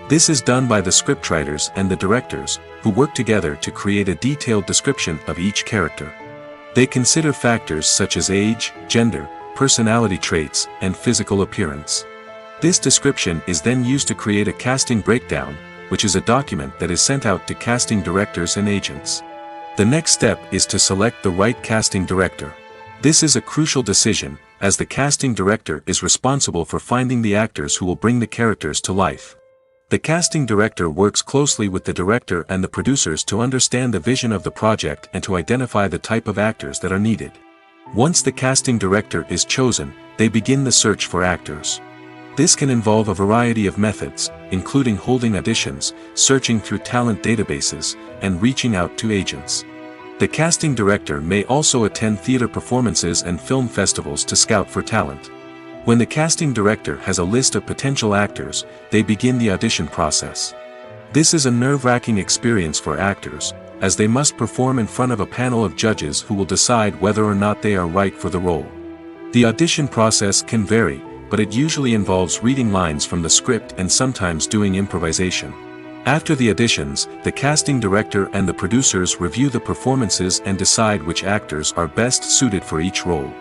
This is done by the scriptwriters and the directors, who work together to create a detailed description of each character. They consider factors such as age, gender, personality traits, and physical appearance. This description is then used to create a casting breakdown, which is a document that is sent out to casting directors and agents. The next step is to select the right casting director. This is a crucial decision, as the casting director is responsible for finding the actors who will bring the characters to life. The casting director works closely with the director and the producers to understand the vision of the project and to identify the type of actors that are needed. Once the casting director is chosen, they begin the search for actors. This can involve a variety of methods, including holding auditions, searching through talent databases, and reaching out to agents. The casting director may also attend theater performances and film festivals to scout for talent. When the casting director has a list of potential actors, they begin the audition process. This is a nerve-wracking experience for actors, as they must perform in front of a panel of judges who will decide whether or not they are right for the role. The audition process can vary, but it usually involves reading lines from the script and sometimes doing improvisation. After the auditions, the casting director and the producers review the performances and decide which actors are best suited for each role.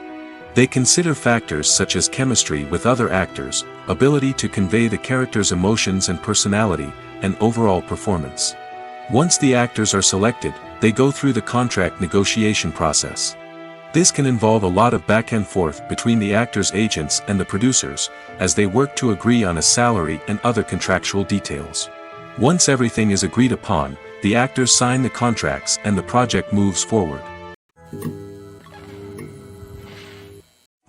They consider factors such as chemistry with other actors, ability to convey the character's emotions and personality, and overall performance. Once the actors are selected, they go through the contract negotiation process. This can involve a lot of back and forth between the actors' agents and the producers, as they work to agree on a salary and other contractual details. Once everything is agreed upon, the actors sign the contracts and the project moves forward.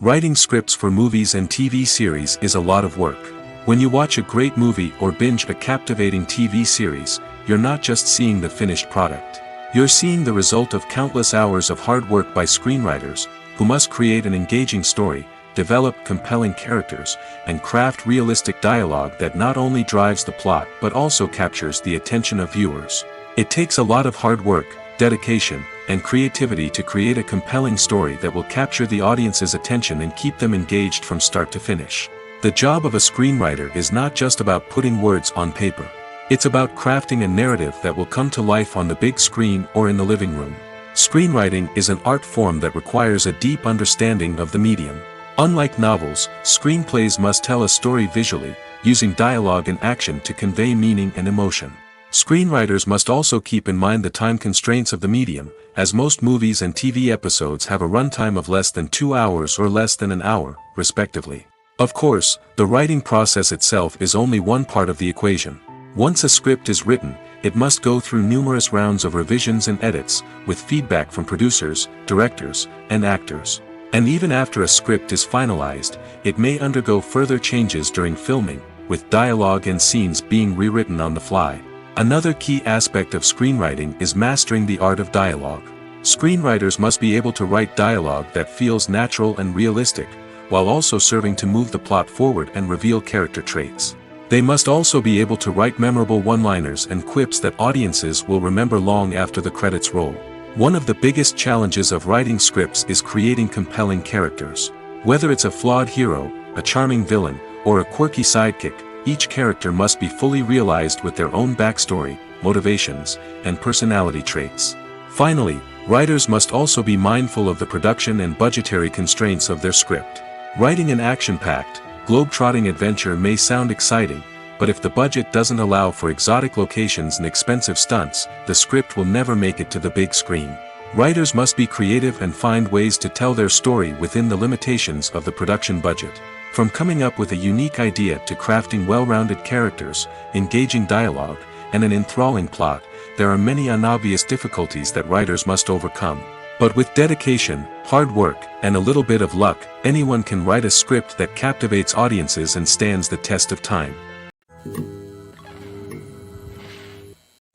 Writing scripts for movies and TV series is a lot of work. When you watch a great movie or binge a captivating TV series, you're not just seeing the finished product. You're seeing the result of countless hours of hard work by screenwriters, who must create an engaging story, develop compelling characters, and craft realistic dialogue that not only drives the plot but also captures the attention of viewers. It takes a lot of hard work, dedication, and creativity to create a compelling story that will capture the audience's attention and keep them engaged from start to finish. The job of a screenwriter is not just about putting words on paper. It's about crafting a narrative that will come to life on the big screen or in the living room. Screenwriting is an art form that requires a deep understanding of the medium. Unlike novels, screenplays must tell a story visually, using dialogue and action to convey meaning and emotion. Screenwriters must also keep in mind the time constraints of the medium, as most movies and TV episodes have a runtime of less than 2 hours or less than an hour, respectively. Of course, the writing process itself is only one part of the equation. Once a script is written, it must go through numerous rounds of revisions and edits, with feedback from producers, directors, and actors. And even after a script is finalized, it may undergo further changes during filming, with dialogue and scenes being rewritten on the fly. Another key aspect of screenwriting is mastering the art of dialogue. Screenwriters must be able to write dialogue that feels natural and realistic, while also serving to move the plot forward and reveal character traits. They must also be able to write memorable one-liners and quips that audiences will remember long after the credits roll. One of the biggest challenges of writing scripts is creating compelling characters. Whether it's a flawed hero, a charming villain, or a quirky sidekick, each character must be fully realized with their own backstory, motivations, and personality traits. Finally, writers must also be mindful of the production and budgetary constraints of their script. Writing an action-packed, globe-trotting adventure may sound exciting, but if the budget doesn't allow for exotic locations and expensive stunts, the script will never make it to the big screen. Writers must be creative and find ways to tell their story within the limitations of the production budget. From coming up with a unique idea to crafting well-rounded characters, engaging dialogue, and an enthralling plot, there are many unobvious difficulties that writers must overcome. But with dedication, hard work, and a little bit of luck, anyone can write a script that captivates audiences and stands the test of time.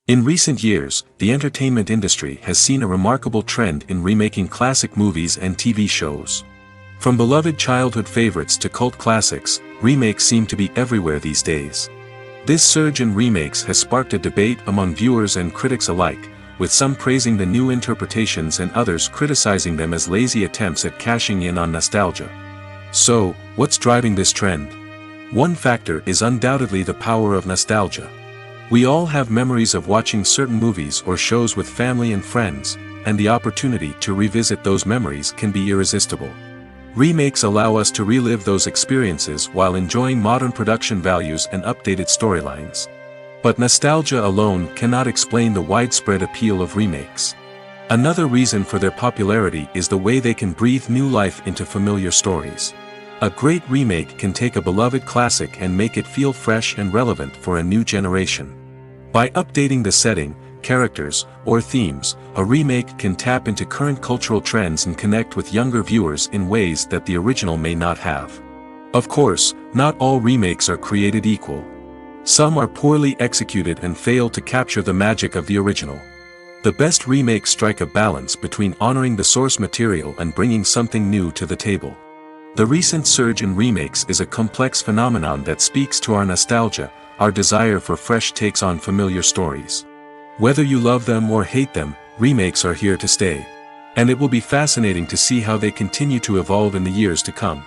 In recent years, the entertainment industry has seen a remarkable trend in remaking classic movies and TV shows. From beloved childhood favorites to cult classics, remakes seem to be everywhere these days. This surge in remakes has sparked a debate among viewers and critics alike, with some praising the new interpretations and others criticizing them as lazy attempts at cashing in on nostalgia. So, what's driving this trend? One factor is undoubtedly the power of nostalgia. We all have memories of watching certain movies or shows with family and friends, and the opportunity to revisit those memories can be irresistible. Remakes allow us to relive those experiences while enjoying modern production values and updated storylines. But nostalgia alone cannot explain the widespread appeal of remakes. Another reason for their popularity is the way they can breathe new life into familiar stories. A great remake can take a beloved classic and make it feel fresh and relevant for a new generation. By updating the setting, characters, or themes, a remake can tap into current cultural trends and connect with younger viewers in ways that the original may not have. Of course, not all remakes are created equal. Some are poorly executed and fail to capture the magic of the original. The best remakes strike a balance between honoring the source material and bringing something new to the table. The recent surge in remakes is a complex phenomenon that speaks to our nostalgia, our desire for fresh takes on familiar stories. Whether you love them or hate them, remakes are here to stay. And it will be fascinating to see how they continue to evolve in the years to come.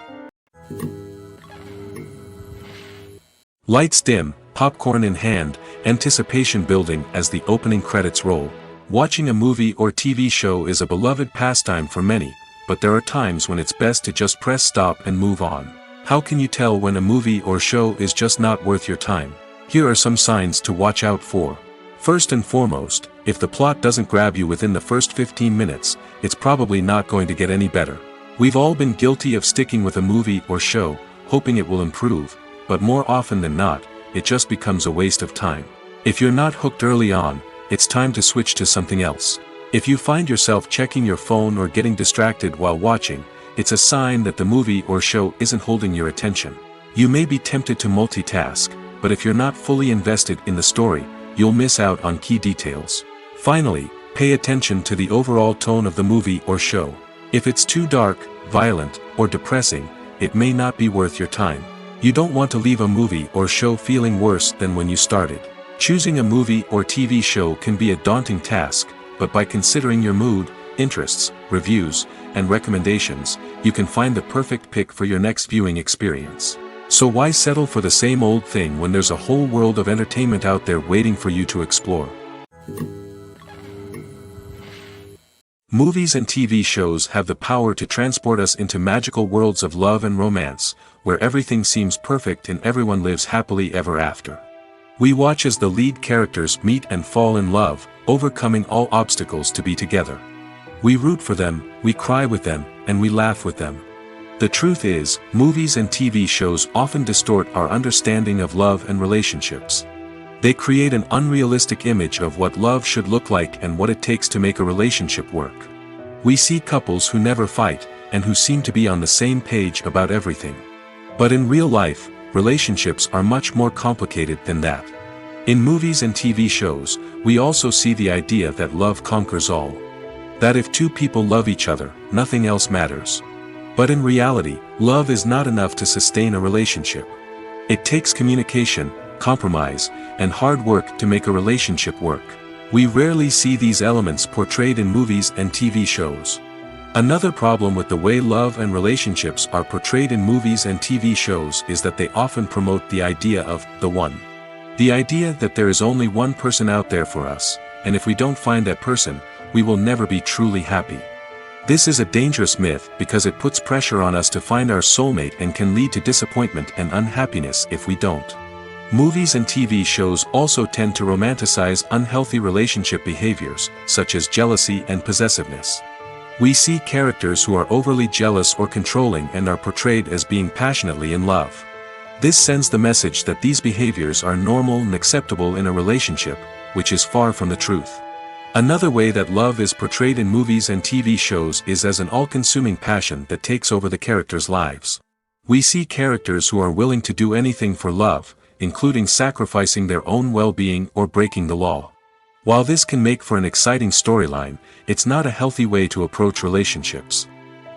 Lights dim, popcorn in hand, anticipation building as the opening credits roll. Watching a movie or TV show is a beloved pastime for many, but there are times when it's best to just press stop and move on. How can you tell when a movie or show is just not worth your time? Here are some signs to watch out for. First and foremost, if the plot doesn't grab you within the first 15 minutes, it's probably not going to get any better. We've all been guilty of sticking with a movie or show, hoping it will improve, but more often than not, it just becomes a waste of time. If you're not hooked early on, it's time to switch to something else. If you find yourself checking your phone or getting distracted while watching, it's a sign that the movie or show isn't holding your attention. You may be tempted to multitask, but if you're not fully invested in the story, you'll miss out on key details. Finally, pay attention to the overall tone of the movie or show. If it's too dark, violent, or depressing, it may not be worth your time. You don't want to leave a movie or show feeling worse than when you started. Choosing a movie or TV show can be a daunting task, but by considering your mood, interests, reviews, and recommendations, you can find the perfect pick for your next viewing experience. So why settle for the same old thing when there's a whole world of entertainment out there waiting for you to explore? Movies and TV shows have the power to transport us into magical worlds of love and romance, where everything seems perfect and everyone lives happily ever after. We watch as the lead characters meet and fall in love, overcoming all obstacles to be together. We root for them, we cry with them, and we laugh with them. The truth is, movies and TV shows often distort our understanding of love and relationships. They create an unrealistic image of what love should look like and what it takes to make a relationship work. We see couples who never fight, and who seem to be on the same page about everything. But in real life, relationships are much more complicated than that. In movies and TV shows, we also see the idea that love conquers all. That if two people love each other, nothing else matters. But in reality, love is not enough to sustain a relationship. It takes communication, compromise, and hard work to make a relationship work. We rarely see these elements portrayed in movies and TV shows. Another problem with the way love and relationships are portrayed in movies and TV shows is that they often promote the idea of the one. The idea that there is only one person out there for us, and if we don't find that person, we will never be truly happy. This is a dangerous myth because it puts pressure on us to find our soulmate and can lead to disappointment and unhappiness if we don't. Movies and TV shows also tend to romanticize unhealthy relationship behaviors, such as jealousy and possessiveness. We see characters who are overly jealous or controlling and are portrayed as being passionately in love. This sends the message that these behaviors are normal and acceptable in a relationship, which is far from the truth. Another way that love is portrayed in movies and TV shows is as an all-consuming passion that takes over the characters' lives. We see characters who are willing to do anything for love, including sacrificing their own well-being or breaking the law. While this can make for an exciting storyline, it's not a healthy way to approach relationships.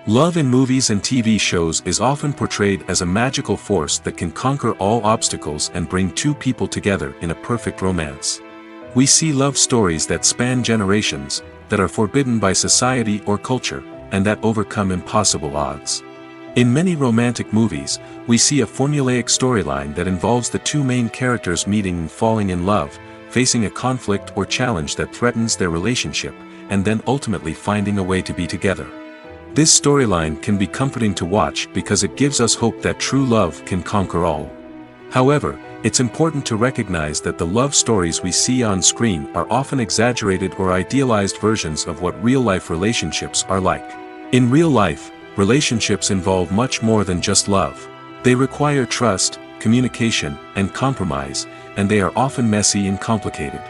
Love in movies and TV shows is often portrayed as a magical force that can conquer all obstacles and bring two people together in a perfect romance. We see love stories that span generations, that are forbidden by society or culture, and that overcome impossible odds. In many romantic movies, we see a formulaic storyline that involves the two main characters meeting and falling in love, facing a conflict or challenge that threatens their relationship, and then ultimately finding a way to be together. This storyline can be comforting to watch because it gives us hope that true love can conquer all. However, it's important to recognize that the love stories we see on screen are often exaggerated or idealized versions of what real-life relationships are like. In real life, relationships involve much more than just love. They require trust, communication, and compromise, and they are often messy and complicated.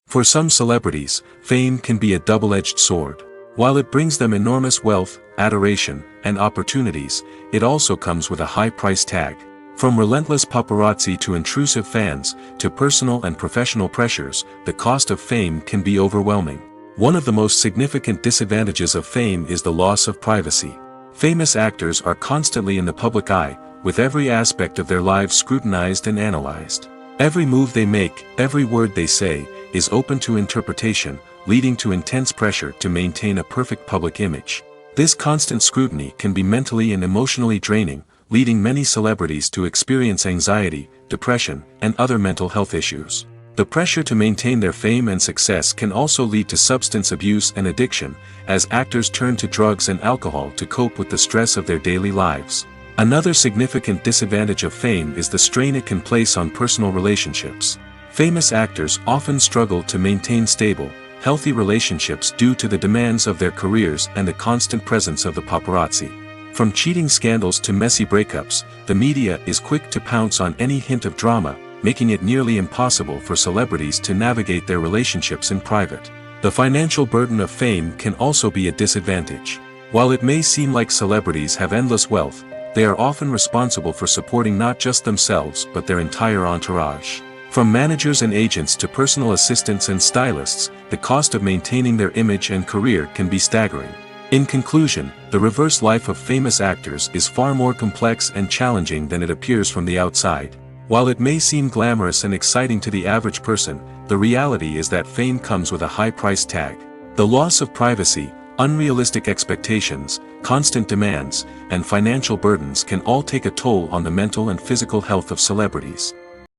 For some celebrities, fame can be a double-edged sword. While it brings them enormous wealth, adoration, and opportunities, it also comes with a high price tag. From relentless paparazzi to intrusive fans, to personal and professional pressures, the cost of fame can be overwhelming. One of the most significant disadvantages of fame is the loss of privacy. Famous actors are constantly in the public eye, with every aspect of their lives scrutinized and analyzed. Every move they make, every word they say, is open to interpretation, leading to intense pressure to maintain a perfect public image. This constant scrutiny can be mentally and emotionally draining, leading many celebrities to experience anxiety, depression, and other mental health issues. The pressure to maintain their fame and success can also lead to substance abuse and addiction, as actors turn to drugs and alcohol to cope with the stress of their daily lives. Another significant disadvantage of fame is the strain it can place on personal relationships. Famous actors often struggle to maintain stable, healthy relationships due to the demands of their careers and the constant presence of the paparazzi. From cheating scandals to messy breakups, the media is quick to pounce on any hint of drama, making it nearly impossible for celebrities to navigate their relationships in private. The financial burden of fame can also be a disadvantage. While it may seem like celebrities have endless wealth, they are often responsible for supporting not just themselves but their entire entourage. From managers and agents to personal assistants and stylists, the cost of maintaining their image and career can be staggering. In conclusion, the reverse life of famous actors is far more complex and challenging than it appears from the outside. While it may seem glamorous and exciting to the average person, the reality is that fame comes with a high price tag. The loss of privacy, unrealistic expectations, constant demands, and financial burdens can all take a toll on the mental and physical health of celebrities.